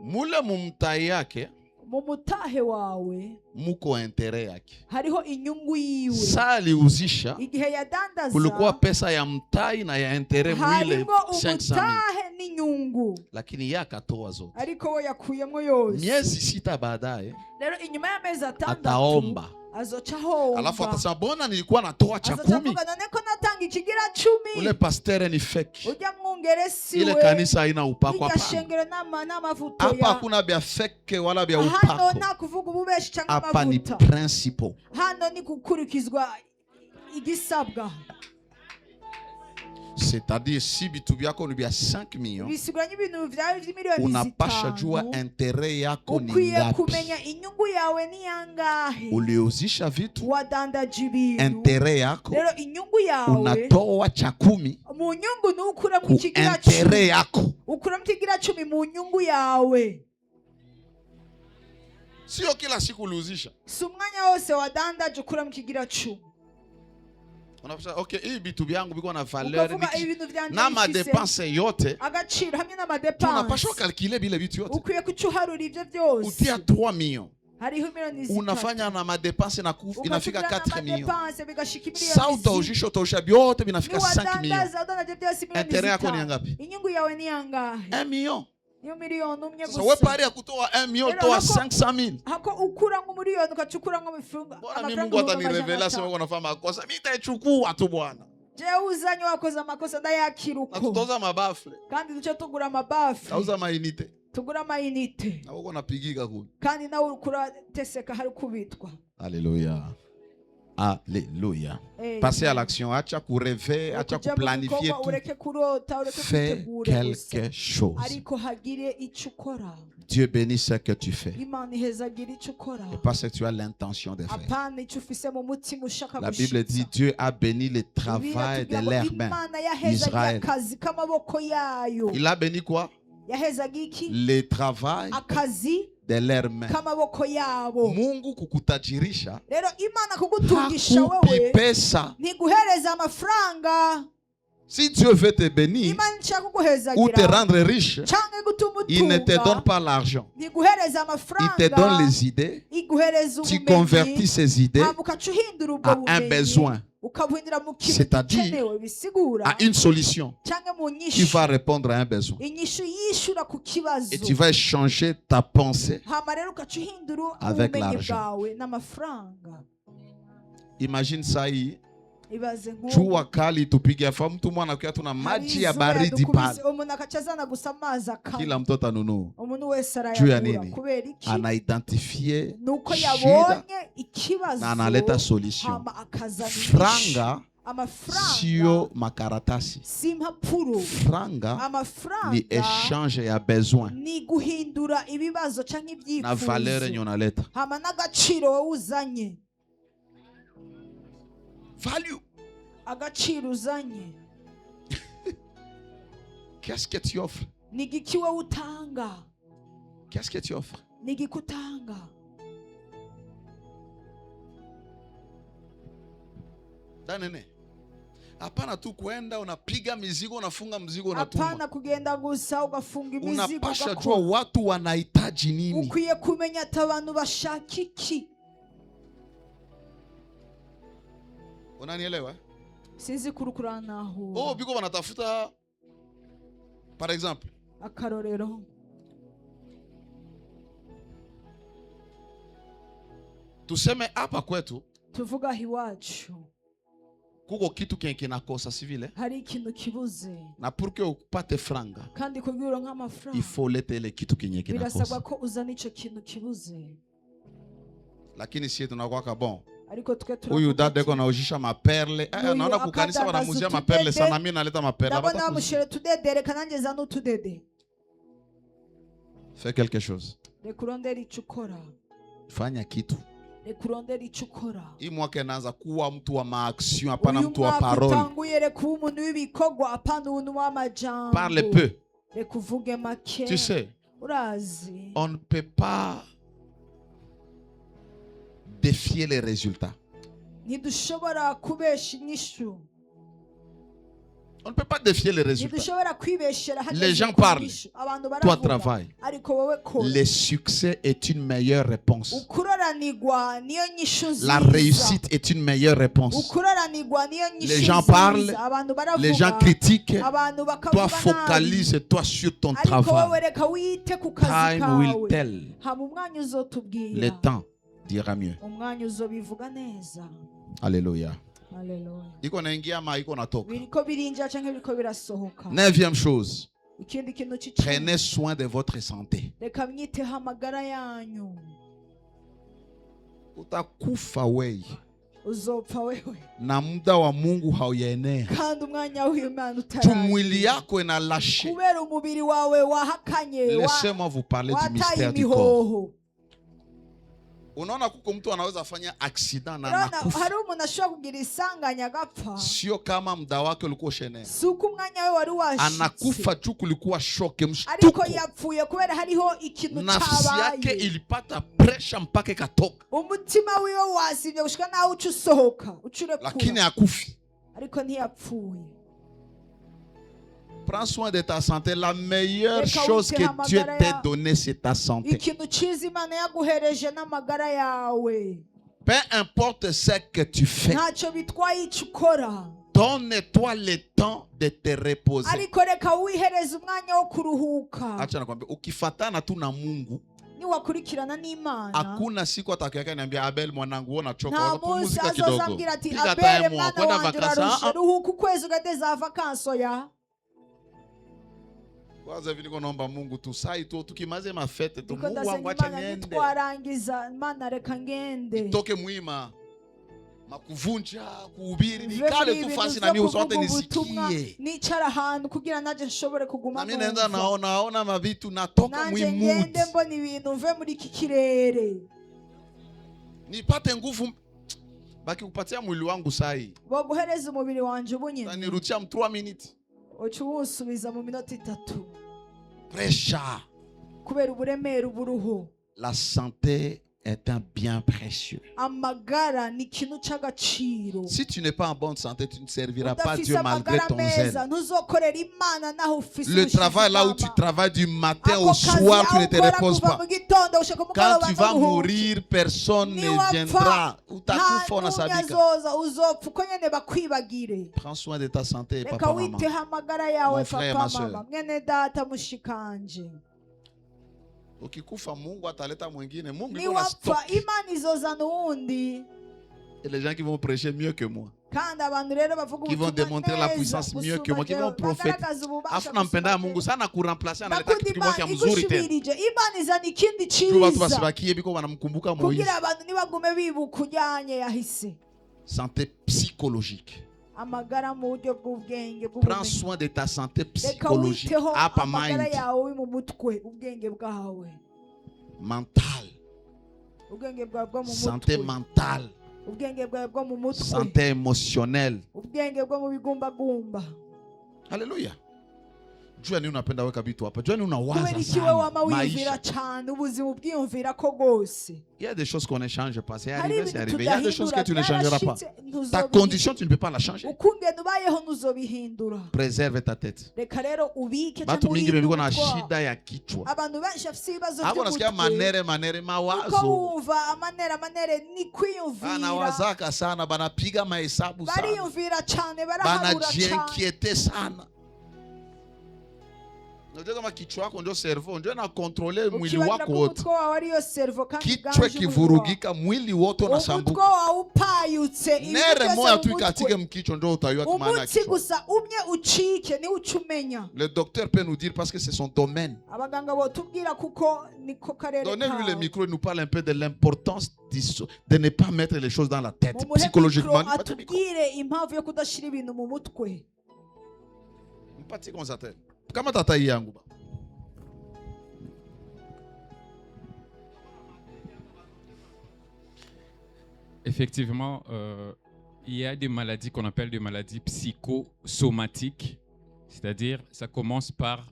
Mule mumtahi yake, mumutahe wawe muko intere yake. Hariho inyungu yiwe. Sali uzisha. Igihe yadandaza. Kulikuwa pesa ya mtahi na ya intere mwile 500,000. Mutahe ni nyungu. Lakini yeye akatoa zote. Ariko we yakuyemo yose. Miezi 6 baadaye. Rero inyuma ya mezi 6 ataomba. Azochaho. Alafu atasema bona nilikuwa natoa cha 10. Ule pastere ni fake. Ile kanisa haina upako hapa. Hapa hakuna bia fake wala bia upako. Hapa ni principle. Hano ni kukurikizwa igisabwa. C'est-à-dire si bitu byako ni bia 5 millions. Unapasha jua intérêt yako ni ngapi. Kumenya inyungu yawe ni yangahe. Uliuzisha vitu. Wadandaje ibintu. Intérêt yako. Rero inyungu yawe. Unatoa cha 10. Mu nyungu nukura mu kigira 10. Intérêt yako. Ukura mu kigira 10 mu nyungu yawe. Sio kila siku uliuzisha. Sumwanya wose wadandaje ukura mu kigira 10. Unapasha okay, hii vitu vyangu biko na valeur na ma dépense yote. Agaciro hamwe na ma dépense. Unapasha calculer bile vitu yote. Ukwiye kuchuharura ivyo byose. Utia 3 millions. Hariho milioni 6. Unafanya na ma dépense na inafika 4 millions. Sasa utaujisha vyote vinafika 5 millions. Intérêt yako ni ngapi? Inyungu yawe ni yangahe? 1 million. Yo milioni umwe gusa. So we pari ya kutoa 1 million toa 500,000. Hako ukura ngo milioni ukachukura ngo mifunga. Bwana mimi Mungu atanirevela sema uko nafanya makosa. Mimi nitaichukua tu Bwana. Je uzanyo wakoza makosa ndayakiruko. Na tutoza mabafle. Kandi duce tugura mabafle. Kauza mainite. Tugura mainite. Na uko napigika kule. Kandi nawe ukura teseka hari kubitwa. Alléluia. Alléluia. Passez à l'action. Acha kureve, acha planifier tout. Fais quelque chose. Dieu bénit ce que tu fais. Et pas ce que tu as l'intention de faire. La Bible dit Dieu a béni le travail de leurs mains. Israël. Il a béni quoi? Le travail de leurs mains. Mungu kukutajirisha. Hakupi pesa. Si Dieu veut te bénir ou te rendre riche, il ne te donne pas l'argent. Il te donne les idées. Tu convertis ces idées à un besoin. c'est-à-dire à une solution qui va répondre à un besoin. Et tu vas échanger ta pensée avec l'argent. Imagine ça. Jua kali tupige fa mtu mwana kwa tuna maji ya baridi pale. Kila mtoto anunua. Juu ya nini? Anaidentifie shida na analeta solution. Franga sio makaratasi. Franga ni échange ya besoin. Na valeur yenye unaleta. Value. Qu'est-ce que tu offres? Qu'est-ce que tu offres? Danene. Hapana tu kuenda unapiga mizigo unafunga mzigo unatuma. Hapana kugenda gusa ugafunga imizigo. Unapasha jua watu wanahitaji nini. Ukwiye kumenya abantu bashaka iki. Unanielewa? Sizi kurukurana aho. Oh, biko wanatafuta par exemple. Akarorero. Tuseme hapa kwetu. Tuvuga hiwacu. Kuko kitu kinakosa si vile? Hari ikintu kibuze. Na pour que upate franga. Kandi kugira nk'amafaranga. Il faut leta ile kitu kinakosa. Birasabwa ko uzana ico kintu kibuze. Lakini sisi tunakuwa bon. Huyu dada yuko anaujisha maperle. Naona kukanisa wanamuzia maperle sana, mimi naleta maperle. Ndabona amushire tudedere kananje zanu tudede. Fais quelque chose. Rekurondera icukora. Fanya kitu. Rekurondera icukora. Hii mwaka inaanza kuwa mtu wa maaction hapana mtu wa parole. Utanguye kuba umuntu w'ibikogwa hapana umuntu w'amajambo. Parle peu. Rekuvuge make. Tu sais. Urazi. On ne peut pas défier les résultats. On ne peut pas défier les résultats. Les gens parlent. Toi travaille. Le succès est une meilleure réponse. La réussite est une meilleure réponse. Les gens parlent. Les gens critiquent. Toi focalise-toi sur ton travail. Time will tell. Le temps dira mieux. Alléluia. Neuvième chose. Prenez soin de votre santé. Utakufa wewe. Na muda wa Mungu hauyaenea. Mwili yako inalashe. Laissez-moi vous parler du mystère du corps. Unaona kuko mtu anaweza fanya accident na anakufa. Hari umuntu ashobora kugira isanganya agapfa. Sio kama muda wake ulikuwa ushenea. Suko umwanya we wari washitse. Anakufa tu kulikuwa shoke mshtuko. Ariko yapfuye kubera hariho ikintu cyabaye. Nafsi yake ilipata pressure mpaka ikatoka. Umutima wiwe wasivye gushika naho ucusohoka, ucurekura. Lakini akufi. Ariko ntiyapfuye. Prends soin de ta santé. La meilleure chose que Dieu t'a donnée, c'est ta santé. Peu importe ce que tu fais, donne-toi le temps de te reposer. Acha nakwambia, ukifatana tu na Mungu, hakuna siku atakayokuja niambia Abel mwanangu ona choka pumzika kidogo. Piga time mwa kwenda vakansa. Kwanza hivi niko naomba Mungu tusai tu tukimaze mafete tu Mungu wangu acha niende. Twarangiza Mana reka ngende. Toke muima. Makuvunja, kuhubiri nikale tu fasi na mimi usote nisikie. Nicara ahantu kugira naje nshobore kuguma. Na mimi naenda naona mavitu natoka muimu. Ngende mbona ibintu mve muri iki kirere. Nipate nguvu baki kupatia mwili wangu sai. Boguhereza umubiri wanje ubunyine. Nanirutia 3 minutes. Ucubusubiza mu minota 3. Pressure. Kubera uburemere uburuho. La santé est un bien précieux. Si tu n'es pas en bonne santé, tu ne serviras pas Dieu malgré ton zèle. Le travail là où tu travailles du matin au soir, tu ne te reposes pas. Quand tu vas mourir, personne ne viendra. Prends soin de ta santé, papa, maman. Mon frère et ma soeur. Ukikufa Mungu ataleta mwingine. Mungu iko na stock. Et les gens qui vont prêcher mieux que moi, qui vont démontrer la puissance mieux que moi, qui vont prophétiser. Afu nampenda Mungu sana kuremplacer analeta kitu kimoja mzuri tena. Tu watu basibakie biko wanamkumbuka Moïse. Santé psychologique. Prends soin de ta santé psychologique. Upper mind. Mental. Santé mentale. Santé émotionnelle. Alléluia. Jua ni unapenda weka vitu hapa. Jua ni unawaza sana maisha. Il y a des choses qu'on ne change pas. C'est arrivé, c'est arrivé. Il y a des choses que tu ne changeras pas. Ta condition, tu ne peux pas la changer. Préserve ta tête. Batu mingi biko na shida ya kichwa. Hapo nasikia manere mawazo. Banawazaka sana, banapiga mahesabu sana. Banajiinquiete sana. Unajua kama kichwa chako ndio cerveau, ndio na controller mwili wako wote. Kichwa kivurugika, mwili wote unasambuka. Nere moja tu ikatike mkichwa ndio utajua kwa maana kichwa. Le docteur peut nous dire parce que c'est son domaine. Donnez-lui le micro et nous parle un peu de l'importance de ne pas mettre les choses dans la tête psychologiquement. Mpati konzate. Kama tata yangu. Effectivement, il y a des maladies qu'on appelle des maladies psychosomatiques, c'est-à-dire ça commence par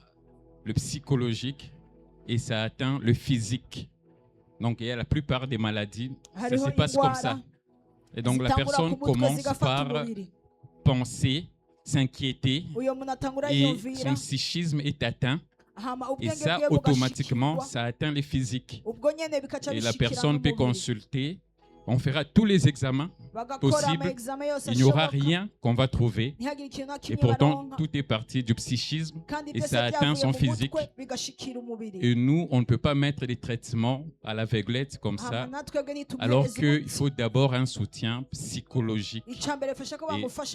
le psychologique et ça atteint le physique. Donc il y a la plupart des maladies, ça se passe comme ça. Et donc la personne commence par penser, s'inquiéter et son psychisme est atteint. Et ça, automatiquement, ça atteint les physiques. Et la personne peut consulter. On fera tous les examens possibles. Il n'y aura rien qu'on va trouver. Et pourtant, tout est parti du psychisme et ça atteint son physique. Et nous, on ne peut pas mettre des traitements à l'aveuglette comme ça, alors qu'il faut d'abord un soutien psychologique. Et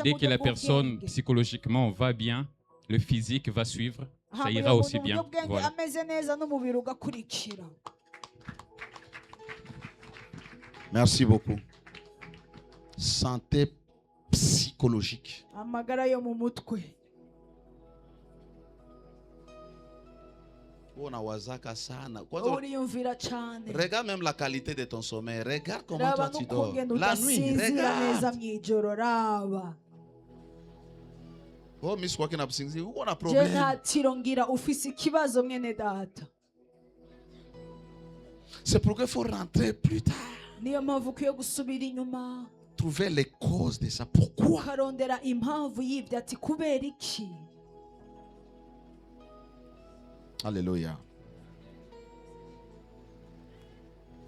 dès que la personne psychologiquement va bien, le physique va suivre. Ça ira aussi bien. Voilà. Merci beaucoup. Santé psychologique. Regarde même la qualité de ton sommeil. Regarde comment toi tu dors. La nuit, regarde. Oh, Miss Walking up sings. On a problème. C'est pourquoi il faut rentrer plus tard. Trouver les causes de ça. Pourquoi? Alléluia.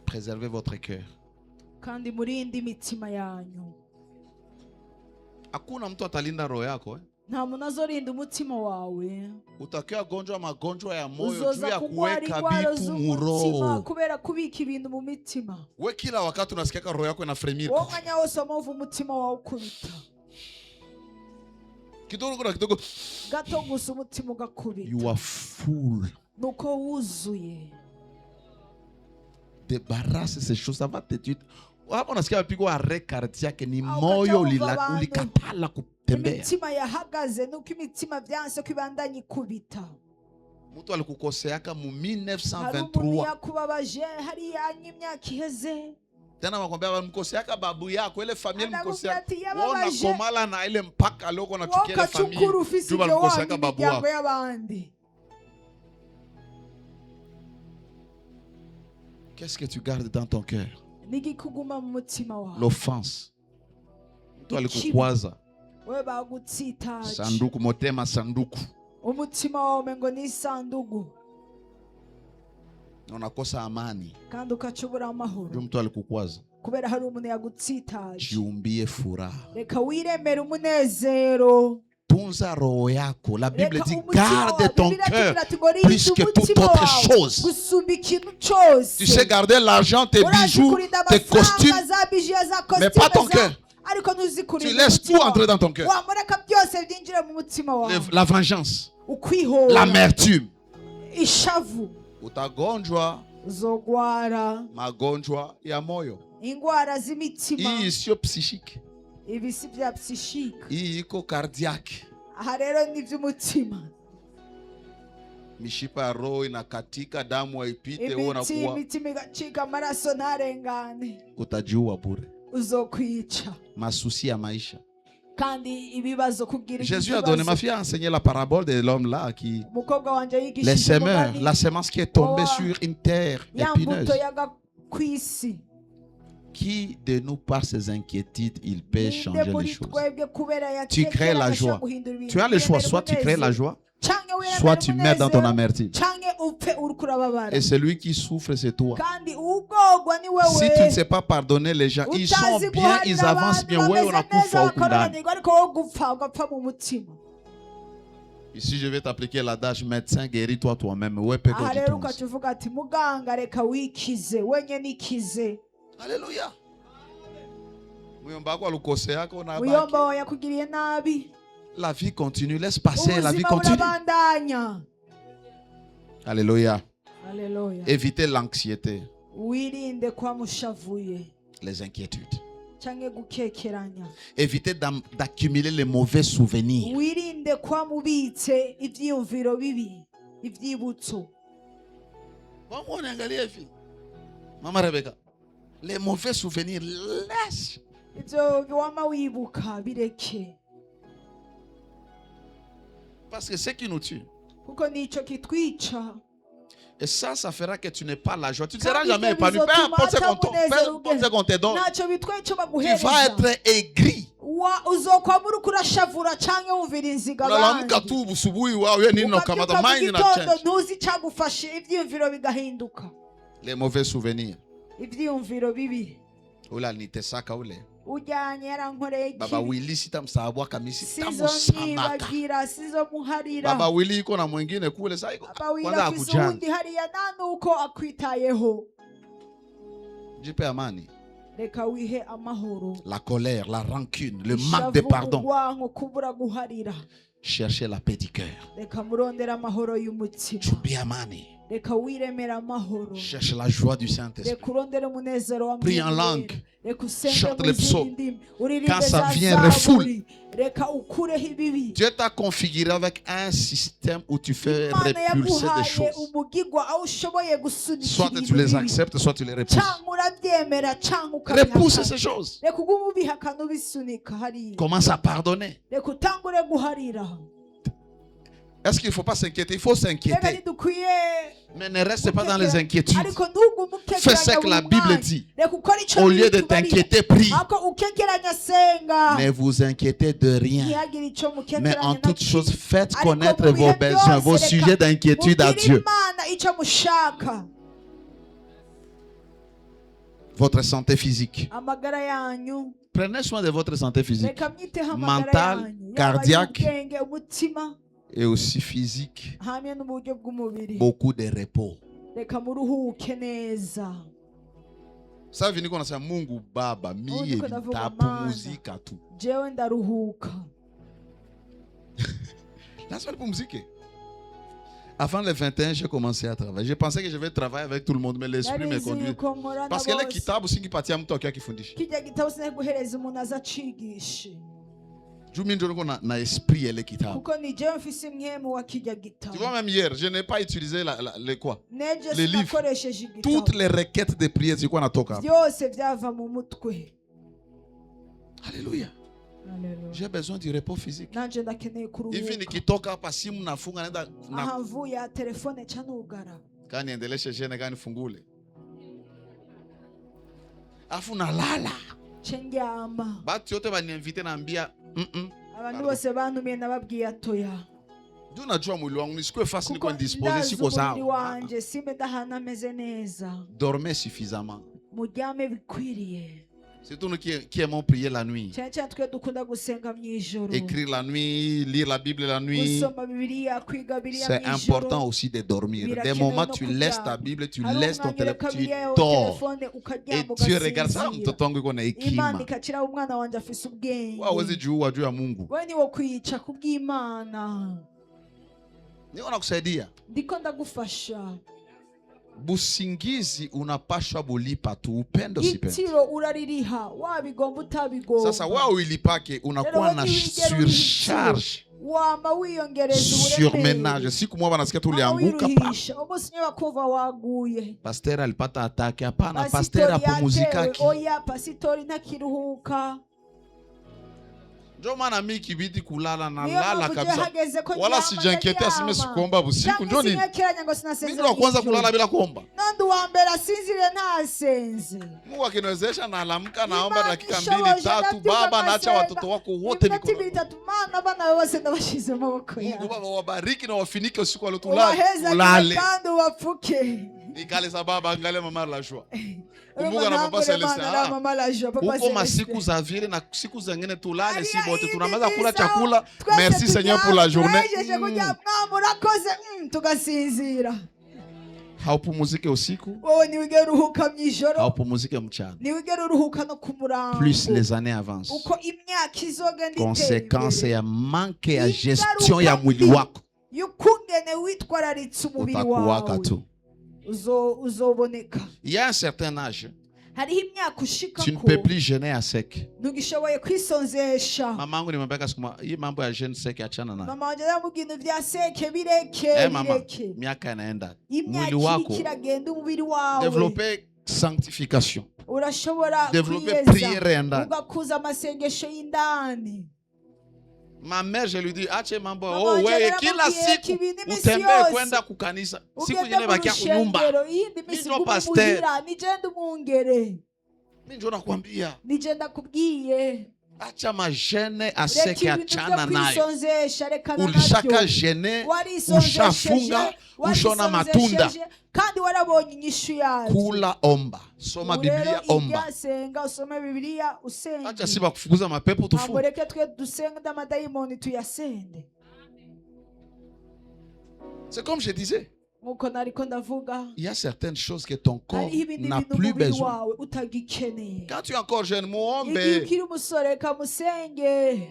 Préservez votre cœur. Hakuna mtu atalinda roho yako. Nta muntu azorinda umutima wawe. Utakiwa gonjwa magonjwa ya moyo juu ya kuweka vitu mu roho. Kubera kubika ibintu mu mitima. We kila wakati unasikia roho yako inafremia. Wonganya wose umuvu umutima wawe ukubita. Kidogo gato gusa umutima ugakubita. You are full. Nuko wuzuye. Débarrasse ces choses, ça va te dire. Hapo nasikia pigo arrêt cardiaque ni moyo ulikatala kutembea. Imitima yahagaze nuko imitima byanse kwibandanya ikubita. Mtu alikukoseaka mu 1923. Yakubabaje hari imyaka iheze. Tena wakwambia walimkoseaka babu yako ile familia mkoseaka. Wona komala na ile mpaka leo na tukile familia. Tu walimkoseaka babu yako. Qu'est-ce que tu gardes dans ton cœur? L'offense. Toi le kukwaza. Sanduku motema sanduku. Unakosa amani. Ndio mtu alikukwaza. Jiumbie furaha. Tunza roho yako. La Bible dit garde ton cœur plus que toute autre chose. Tu sais garder l'argent, tes bijoux, tes costumes, mais pas ton cœur. Tu laisses tout entrer dans ton cœur. La vengeance, l'amertume. Utagonjwa magonjwa ya moyo. Hii sio psychique. Hii iko cardiaque. Mishipa ya roho inakatika, damu haipite, wewe unakuwa utajiua bure. Masusi ya maisha. Jésus a donné, ma fille a enseigné la parabole de l'homme là qui, les semeurs, la semence qui est tombée sur une terre épineuse. Qui de nous, par ses inquiétudes, il peut changer les choses? Tu crées la joie. Tu as le choix, soit tu crées la joie, soit tu mets dans ton amertume. Et celui qui souffre, c'est toi. Si tu ne sais pas pardonner les gens, ils sont bien, ils avancent bien. Ici, je vais t'appliquer l'adage médecin, guéris-toi toi-même. Alléluia. La vie continue, laisse passer, la vie continue. Alléluia. Évitez l'anxiété, les inquiétudes. Évitez d'accumuler les mauvais souvenirs. Maman Rebecca, les mauvais souvenirs, laisse. Parce que c'est qui nous tue. Et ça fera que tu n'es pas la joie. Tu ne seras jamais épanoui. Peu importe ce qu'on te donne, tu vas être aigri. Les mauvais souvenirs. Baba Willy sitamsahau kamisi tamusamaka. Baba Willy iko na mwingine kule sasa kwanza akujana. Jipe amani. La colère, la rancune, le manque de pardon. Cherchez la paix du cœur. Jipe amani. Cherche la joie du Saint-Esprit. Prie en langue. Chante les psaumes. Quand ça vient, refoule. Dieu t'a configuré avec un système où tu fais repulser des choses. Soit tu les acceptes, soit tu les repousses. Repousse ces choses. Commence à pardonner. Est-ce qu'il ne faut pas s'inquiéter? Il faut s'inquiéter. Mais ne reste pas dans les inquiétudes. Fais ce que la Bible dit. Au lieu de t'inquiéter, prie. Ne vous inquiétez de rien. Mais en toute chose, faites connaître vos besoins, vos sujets d'inquiétude à Dieu. Votre santé physique. Prenez soin de votre santé physique. Mentale, cardiaque. Et aussi physique. Beaucoup de repos. Ça vient qu'on a Mungu Baba, mie tapumuzika tu. La seule pour musique. Avant le 21, j'ai commencé à travailler. Je pensais que je vais travailler avec tout le monde, mais l'esprit me conduit. Parce que les kitabu singi patia mtu akiwa kifundisha. Tu vois, même hier, je n'ai pas utilisé les livres. Toutes les requêtes de prière, c'est quoi na toka. Alléluia. J'ai besoin du repos physique. Hivi nikitoka hapa simu nafunga naenda na. Kani endeleshe jene gani fungule. afuna lala cendyama batu yote baniinvite naambia abantu bose bantumiye nababwiye atoya ndio najua mwili wangu nisikuwe fasi niko indisposé siko umubiri sawa wanje simbe ndahana ameze neza dormez suffisamment muryame bikwiriye c'est tout nous qui aimons prier la nuit cyane cyane twe dukunda gusenga mw'ijoro écrire la nuit lire la Bible la nuit gusoma bibiliya kwiga bibiliya c'est mw'ijoro important aussi de dormir des Birakenewe moments no tu kuryama. laisses ta Bible tu Hari laisses ton umwanya ureka téléphone tu bibiliya yawe, dors telefone et ukaryama tu regardes ça ugasinzira mtoto wangu iko na imana hekima ikakira umwana wanje afise ubwenge wawezi juu juu ya Mungu we niwo kwica kubw'imana niko nakusaidia ndiko ndagufasha busingizi unapashwa bulipa tu upendo sipende itiro uraririha wabigomba utabigomba sasa wao uilipake unakuwa na surcharge wama wiyongereza surmenage siku moja nasikia tu ulianguka pa umunsi nyo bakumva waguye pasteur alipata atake hapana pasteur apumuzikaki oya pasitori ntakiruhuka ndio maana mimi kibidi kulala na Niyo lala mpamvu kabisa hageze ko wala ndyama, sijankete ndaryama. asime sikuomba busiku ndio ni Sinyekeranya ngo mimi sinasezera ndo kwanza ijoro. kulala bila kuomba Nandi wa mbere asinzire ntasenze Mungu akiniwezesha naamka naomba Imana dakika ishoboje, 2 3 ndabyuka baba naacha ngasenga. watoto wako wote iminota ibiri mikono itatu mana abana bawe bose ndabashize mu maboko Mungu yawe baba wabariki na wafinike usiku wa leo ubahezagire tulale kandi ubapfuke nikale sa baba angalia mama la joie Urumva kumbuka na papa ntangure Mana na Celestin mama la joie, Papa uko Celestin. masiku za vile na siku zingine tulale si Hariya bote iyi tunamaza kula bisaho, chakula twese merci Seigneur pour la turyama, journée turejeje kuryama, murakoze tugasinzira haupumuzike usiku wowe niwigera uruhuka mw'ijoro haupumuzike mchana niwigera uruhuka no ku murango plus les années avancent uko imyaka izogenda conséquence ya manque ya Ingaruka gestion ya mwili mbi. wako y'ukungene witwararitse umubiri utakuwaka wawe tu uzoboneka il y a un certain âge hariho imyaka ushika tu ne ko peux plus jeûner à sec ntugishoboye kwisonzesha mamangu nimwambia siku hii mambo ya jeûne sec achana nayo mama wanje aramubwira ibintu vya seke bireke mama bireke miaka inaenda imyaka mwili wako iriko iragenda umubiri wawe développer sanctification urashobora développer kwiyeza prière ya ndani ugakuza amasengesho y'indani ma mère je lui dis ache mambo Mama oh wanje wewe naramubwiye kila siku ibintu imisi utembee yose. kwenda kukanisa siku ugende nyingine mu bakia kunyumba rushengero iyindi misi Nijoro gume pasteur. muhira nigende umwungere mimi ndio nakwambia nije ndakubwiye acha majene reka aseke ibintu achana byo nayo kwisonzesha rekana ulishaka nabyo jene warisonzesheje ushafunga ushona matunda warisonzesheje, kandi warabonye inyishu yayo kula omba soma biblia omba senga usome bibiliya usenge acha siba kufukuza mapepo ntabwo tufu reke twe dusenge n'amadayimoni tuyasende c'est comme je disais nkuko nariko ndavuga il y a certaines choses que ton corps hariho ibindi n'a bintu plus umubiri besoin wawe utagikeneye quand tu es encore jeune igihe muombe ukiri umusore reka musenge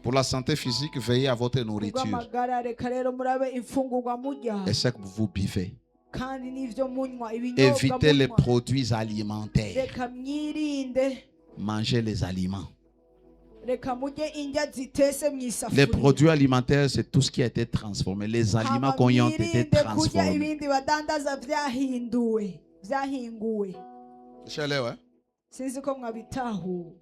pour la santé physique veillez à votre nourriture kubw'amagara reka rero murabe imfungurwa murya et ce que vous buvez kandi n'ivyo munywa ibinyobwa évitez les munywa produits alimentaires reka mwirinde mangez les aliments reka murye indya zitese les mw'isafuriya produits alimentaires c'est tout ce qui a été transformé les aliments hama qui ont été mwirinde kurya transformés ibindi badandaza vyahinguwe Shalewa sinzi ko mwabitahuwe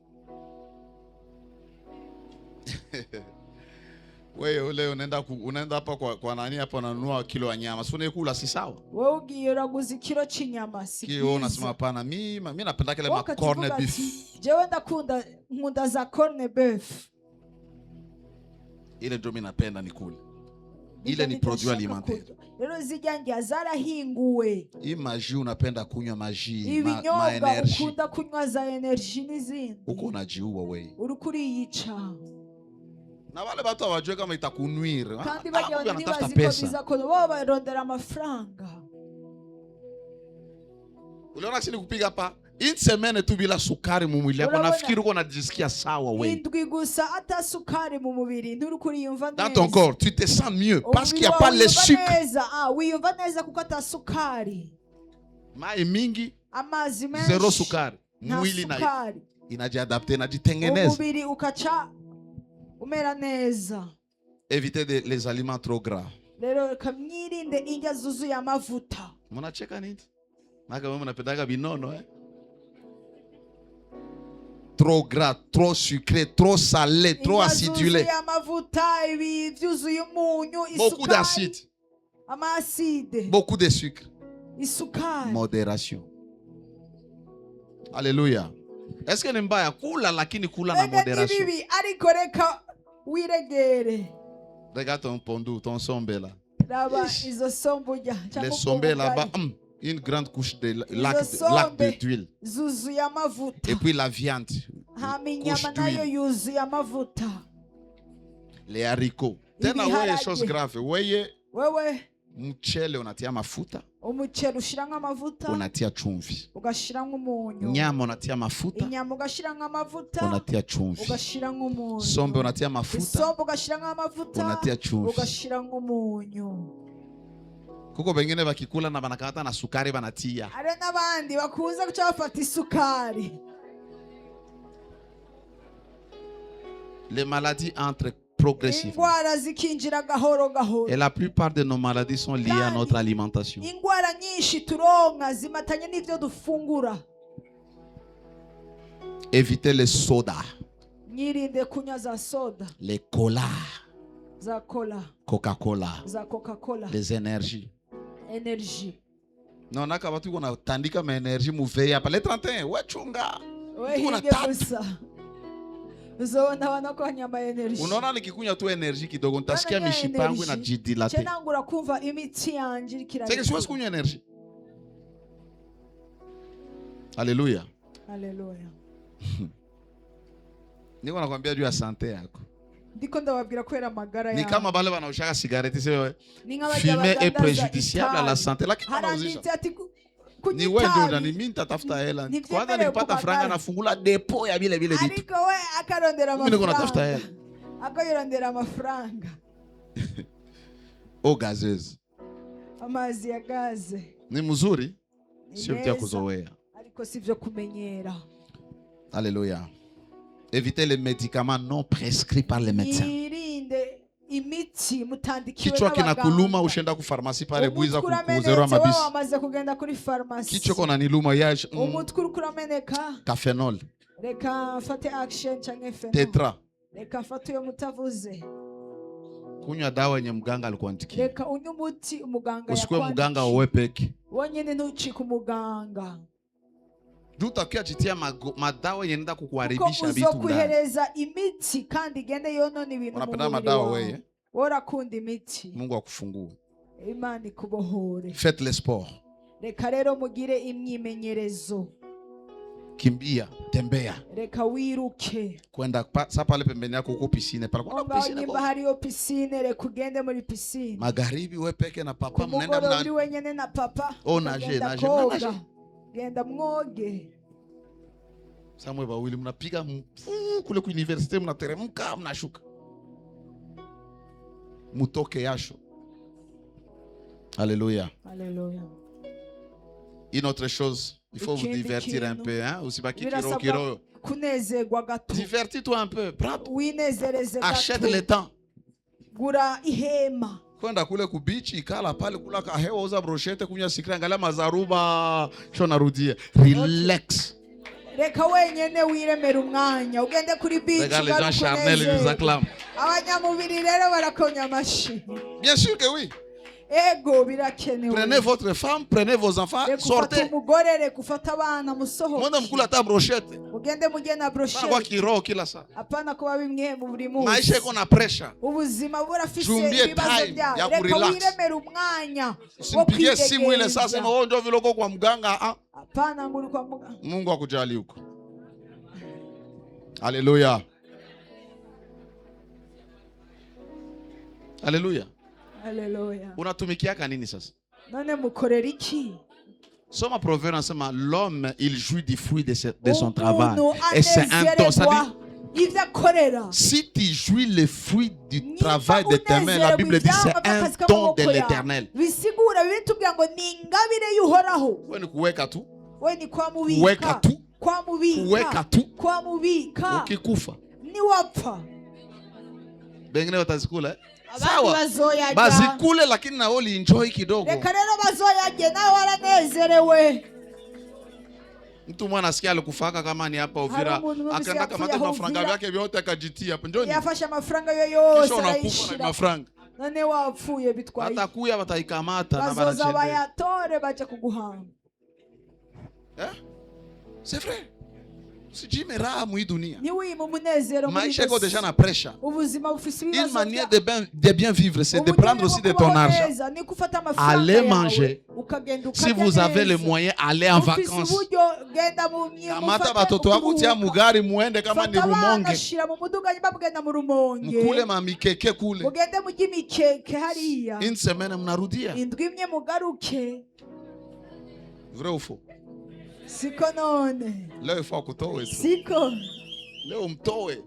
wewe leo unaenda hapa kwa nani hapa unanunua kilo ya nyama si unaikula si sawa wowe ugiye uraguza ikiro c'inyama si kio unasema hapana mimi napenda kile ma corned beef jewe nkunda za corned beef ile ndio mimi napenda nikule ile ni produit alimentaire rero zijya ndya zarahinguwe hii maji unapenda kunywa maji ma ibinyobwa energy ukunda kunywa za energy n'izindi uko unajiua wewe uri kuriyica na wale watu hawajui kama itakunuire kandi bajya anatafuta ntibazi ko pesa bizakora bo barondera amafaranga uliona sisi kupiga hapa une semaine tu bila sukari mu mwili yako Urabona? nafikiri uko unajisikia sawa wewe indwi gusa atasukari mu mubiri nturi kuriyumva dans ton neza corps tu te sens mieux parce qu'il n'y a Umubiri pas wawe les wiyumva sucres neza. Wiyumva neza kuko atasukari mai mingi amazi menshi zero sukari nta mwili na sukari inajiadapte inajitengeneza umubiri ukaca umera neza éviter les aliments trop gras rero reka mwirinde indya zuzuye amavuta mnacheka nini maka wewe mnapendaga binono trop gras trop sucré trop salé trop indya acidulé zuzuye amavuta ibi byuzuye umunyu beaucoup isukari d'acide amaside beaucoup de sucre Modération. Alléluia. Est-ce que mbaya kula lakini kula na modération? Regarde ton pondou, ton sombe là. Les sombes là-bas, une grande couche de lac d'huile. Et puis la viande, couche d'huile. Les haricots. Tena wewe chose grave. Wewe mchele unatia mafuta. Unatia chumvi. Nyama unatia mafuta. Unatia chumvi. Sombe unatia mafuta. Unatia chumvi. Kuko bengine bakikula na banakata na sukari banatia. Ari nabandi bakuza kuca bafata isukari. Les maladies entrent progressivement. Et la plupart de nos maladies sont liées à notre alimentation. Évitez les sodas, les colas, Coca-Cola, les énergies. Non, on a qu'à voir qu'on a tandis ma énergie mouveille après les 31. Ouais, chunga. On a unaona nikikunywa tu energy kidogo nitasikia mishipa yangu inajidilate. Sasa siwezi kunywa energy. Haleluya. Haleluya. Niko nakwambia juu ya sante yako. Ndiko ndababwira kwera magara yawe. Ni kama bale wanaoshaka cigarette sio fumer est préjudiciable à la santé lakini wanauzisha. Ni wewe ndio unani mimi nitatafuta hela. Kwanza nipata franga nafungula depo ya vile vitu. Ariko we akarondera mafaranga. Mimi niko natafuta hela. Akayorondera mafaranga. O gazeuse. Amazi ya gaze. Ni mzuri? Sio mtia kuzoea. Ariko sivyo kumenyera. Alléluia. Évitez les médicaments non prescrits par les médecins. Kichwa kinakuluma ushenda ku pharmacie pale buiza kuzerwa mabisi. Kichwa kona niluma ya Cafenol. Reka fate action change feno. Tetra. Reka fate yo mutavuze. Kunywa dawa yenye mganga alikuandikia. Reka unywe umuti umuganga usikwe mganga wewe peke. Wonyene ntuci ku muganga. Duta kia jitia madawa yenye nenda kukuharibisha vitu ndani. Kuhereza imiti kandi gende yonona ibintu. Unapenda madawa wewe? Worakunda imiti. Mungu akufungue. Imana ikubohore. Faites le sport. Reka rero mugire imyimenyerezo. Kimbia, tembea. Reka wiruke. Kwenda sasa pale pembeni yako uko piscine pale. Kuna piscine. Ngomba hari yo piscine reka ugende muri piscine. Magharibi wewe peke na papa mnaenda mna. Kumugoro wenyene na papa. Nage. Genda mwoge. Samwe bawili mnapiga kule ku university mnateremka mnashuka. Mutoke yasho. Alléluia. Alléluia. Une autre chose, il faut vous divertir un peu, hein? Usibaki kiro. Divertis-toi un peu. Achète le temps. Gura ihema. Kwenda kule ku beach ikala pale kula kahewa uza brochette kunywa sikira angalia mazaruba shona rudia. Relax. Reka wenyene wiremera umwanya ugende kuri beach ugarukuneze. Abanyamubiri rero barakonya amashi. Bien sûr que oui. Ego birakenewe. Prenez votre femme, prenez vos enfants, sortez. Umugore kufata abana musohoke. Mwenda mkula ta brochette. Ugende mugena brochette. Kwa kiroho kila saa. Apana kuba bimwe mu buri munsi. Maisha iko na pressure. Ubuzima burafise ibibazo bya. Reka wiremera umwanya. Usimpigie simu ile sasa ngo ndio viloko kwa mganga. Apana nguli kwa mganga. Mungu akujali huko. Haleluya. Haleluya. Haleluya. Unatumikiaka nini sasa? None mukorera iki? Soma Proverbe nasema l'homme il jouit du fruit de son travail. Et c'est un don. Ça dit, si tu jouis le fruit du travail de tes mains, la Bible dit c'est un don de l'Éternel. Bisigura bitubwira ngo ni ingabire y'uhoraho. Wewe ni kuweka tu. Wewe ni kwamubika. Kuweka tu. Kwamubika. Kuweka tu. Kwamubika. Ukikufa. Ni wapfa. Bengine watazikula sawa. Bazikule lakini na wao enjoy kidogo. Reka rero bazoyaje nawe waranezerewe. Mtu mwana asikia alikufaka kama ni hapa Uvira akaenda kama mafaranga yake yote akajitia hapo njoni. Yafasha mafaranga yoyote kisha unakufa na mafaranga. none wapfuye bitwaye batakuya bataikamata na bazoza barachende. bayatore baje kuguhamba. C'est vrai. Usijime raha mu hii dunia. Ntiwime umunezero muri Maisha iko isi. deja na pressure. Ubuzima bufise Une ibibazo manière bya- de bien vivre, c'est de prendre aussi de ton argent. neza, ni gufata amafaranga Allez yawe, manger. ukagenda Si ukarya vous avez neza. les moyens, allez en Ufise vacances. uburyo, genda mu Kamata batoto wako tia mugari muende kama ni fata abana Rumonge. shira mu muduga nyuma mugenda mu Rumonge. Mkule mamikeke kule. Mugende mujye imikeke hariya. Une semaine mnarudia. Indwi imwe mugaruke. Vrai ou faux? Siko none. Leo il faut kutoe. Siko. Leo mtoe.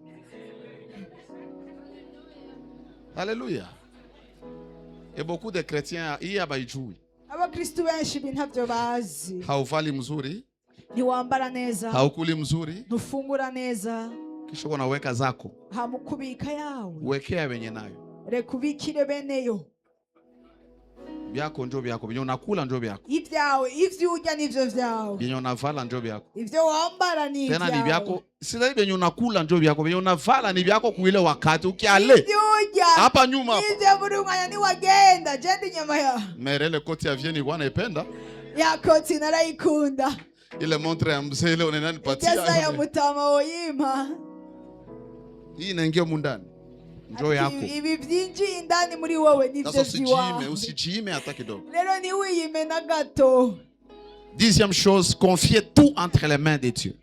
Alléluia. Et beaucoup de chrétiens hii habaijui. Abakristo benshi ibi ntavyo bazi. Hauvali mzuri, Ntiwambara neza. haukuli mzuri, Ntufungura neza. kisha unaweka zako. Hamukubika yawe. Wekea wenye nayo. Reka ubikire beneyo. Byako njo byako, binyo unakula njo byako. Ibyawe, ivyo urya nivyo vyawe. Binyo unavala njo byako. Ivyo wambara ni Tena ni ibyawe. byako. Sasa binyo unakula njo byako, binyo unavala ni byako kuile wakati ukiale. Ivyo urya. Hapa nyuma hapa. Ivyo buri mwanya niwagenda. Jendi nyuma ya. Merele koti ya Vieni kwa naipenda. Ya koti narayikunda. Ile montre ya mzee ile unenani Kesa ya patia. mutama woyima. Hii inaingia mundani. Njo yako. Ibi byinjiye indani muri wowe nivyo Sasa vyiwawe. usijime hata kidogo. Rero ntiwiyime na gato. 10e chose, confiez tout entre les mains de Dieu.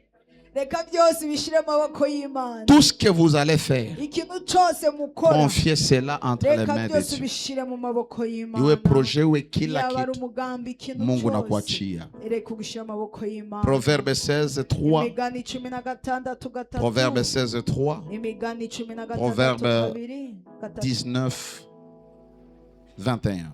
Reka byose bishire amaboko y'Imana. Tout ce que vous allez faire, Ikintu cyose mukora. confiez cela entre les Reka mains de byose Dieu. bishire mu maboko y'Imana. Iwe projet we kila Yaba ari kitu umugambi ikintu Mungu cyose. nakuachia. Reka ugishire amaboko y'Imana. Proverbe 16:3. Imigani 16:3. Proverbe 16:3. Imigani 16:3. Proverbe 19:21.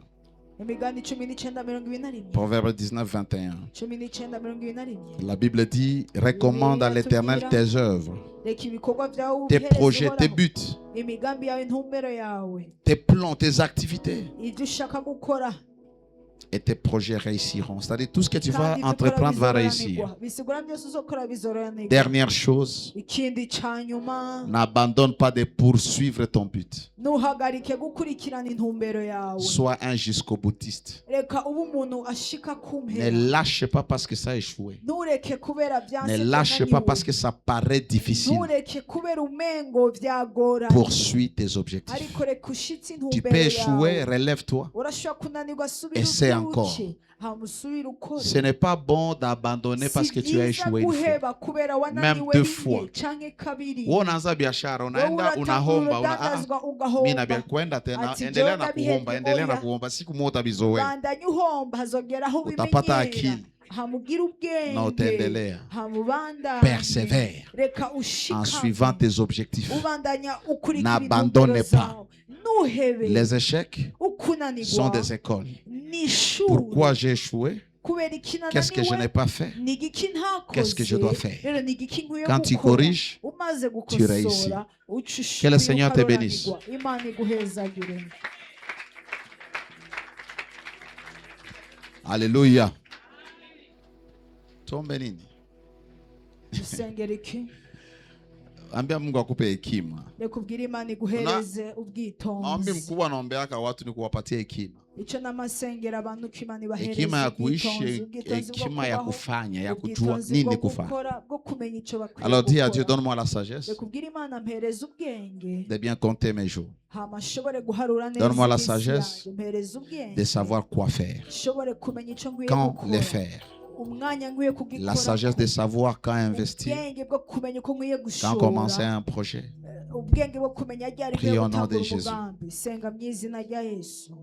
Imigani 19:21. Proverbe 19:21. 19:21. La Bible dit, recommande à l'Éternel tes œuvres, Reka ibikorwa byawe tes ubihereze projets, tes Uhoraho. buts, Imigambi yawe intumbero yawe. tes plans, tes activités. Ibyo ushaka gukora. Et tes projets réussiront. C'est-à-dire tout ce que tu vas kandi ibyo ukora entreprendre va bizoranirwa. réussir. Bisigura byose uzokora bizoranirwa. Dernière chose, Ikindi ca nyuma, n'abandonne pas de poursuivre ton but. ntuhagarike gukurikirana intumbero yawe. Sois un jusqu'au boutiste. Reka uba umuntu ashika Ne kumpera. lâche pas parce que ça a échoué. Ntureke kubera byanse Ne lâche pas parce que ça paraît difficile. ntureke kubera umengo byagora. Poursuis tes objectifs. Ariko reka ushitse Tu intumbero peux échouer, yawe. relève-toi. Urashobora kunanirwa, subira Essaie encore. ubyuke. Hamusubira ukore. Ce n'est pas bon d'abandonner parce que tu as échoué une fois. guheba kubera wananiwe Même deux rimwe fois. canke kabiri. Wewe unaanza biashara, Wewe unaenda unatangura unahomba, udandazwa mimi ugahomba. na kwenda tena, Ati endelea na Jordan kuomba, bihenze endelea na oya. kuomba, siku moja bizoea. Bandanya uhomba hazogera aho Utapata ubimenyera. akili. Hamugira ubwenge. Na utaendelea. Hamubandanye. Persévère Reka en ushikame. suivant tes objectifs. Ubandanya ukurikira N'abandonne intumbero pas. zawe. Ntuhebe. Les échecs Ukunanirwa. sont des écoles. Ni ishuri. Pourquoi j'ai échoué? Kubera iki Qu'est-ce que je n'ai nananiwe? pas fait? Ni igiki ntakoze. Qu'est-ce que je dois faire? Rero ni igiki nkwiye Quand tu gukora. corriges, Umaze tu réussis. gukosora, uca Que le ushimira Seigneur te bénisse. ukaroranirwa. Imana iguhezagire. Alléluia. Tuombe nini? Dusengera iki? Ambia Mungu akupe hekima. Reka ubwire Imana iguhereze Maombi ubwitonzi. mkubwa naombeaka watu ni kuwapatia hekima. Icyo n'amasengera abantu ko Imana ibahereza Hekima ya kuishi, ubwitonzi bwo hekima ya kubaho, kufanya, ya kujua ubwitonzi nini bwo kufanya. gukora, bwo kumenya icyo bakwiye Alors dis à Dieu, gukora. donne-moi la sagesse Reka ubwire Imana mpereza ubwenge, de bien compter mes jours, hama ashobore guharura neza Donne-moi la iminsi sagesse yanjye. Mpereza ubwenge, de savoir quoi faire, nshobore kumenya icyo nkwiye quand gukora, les faire. umwanya nkwiye kugikora, La sagesse de savoir quand investir, ubwenge bwo kumenya uko nkwiye quand gushora, commencer un projet. ubwenge bwo kumenya ryari Prions au nom gutangura de Jésus. umugambi. Senga mu izina rya Yesu.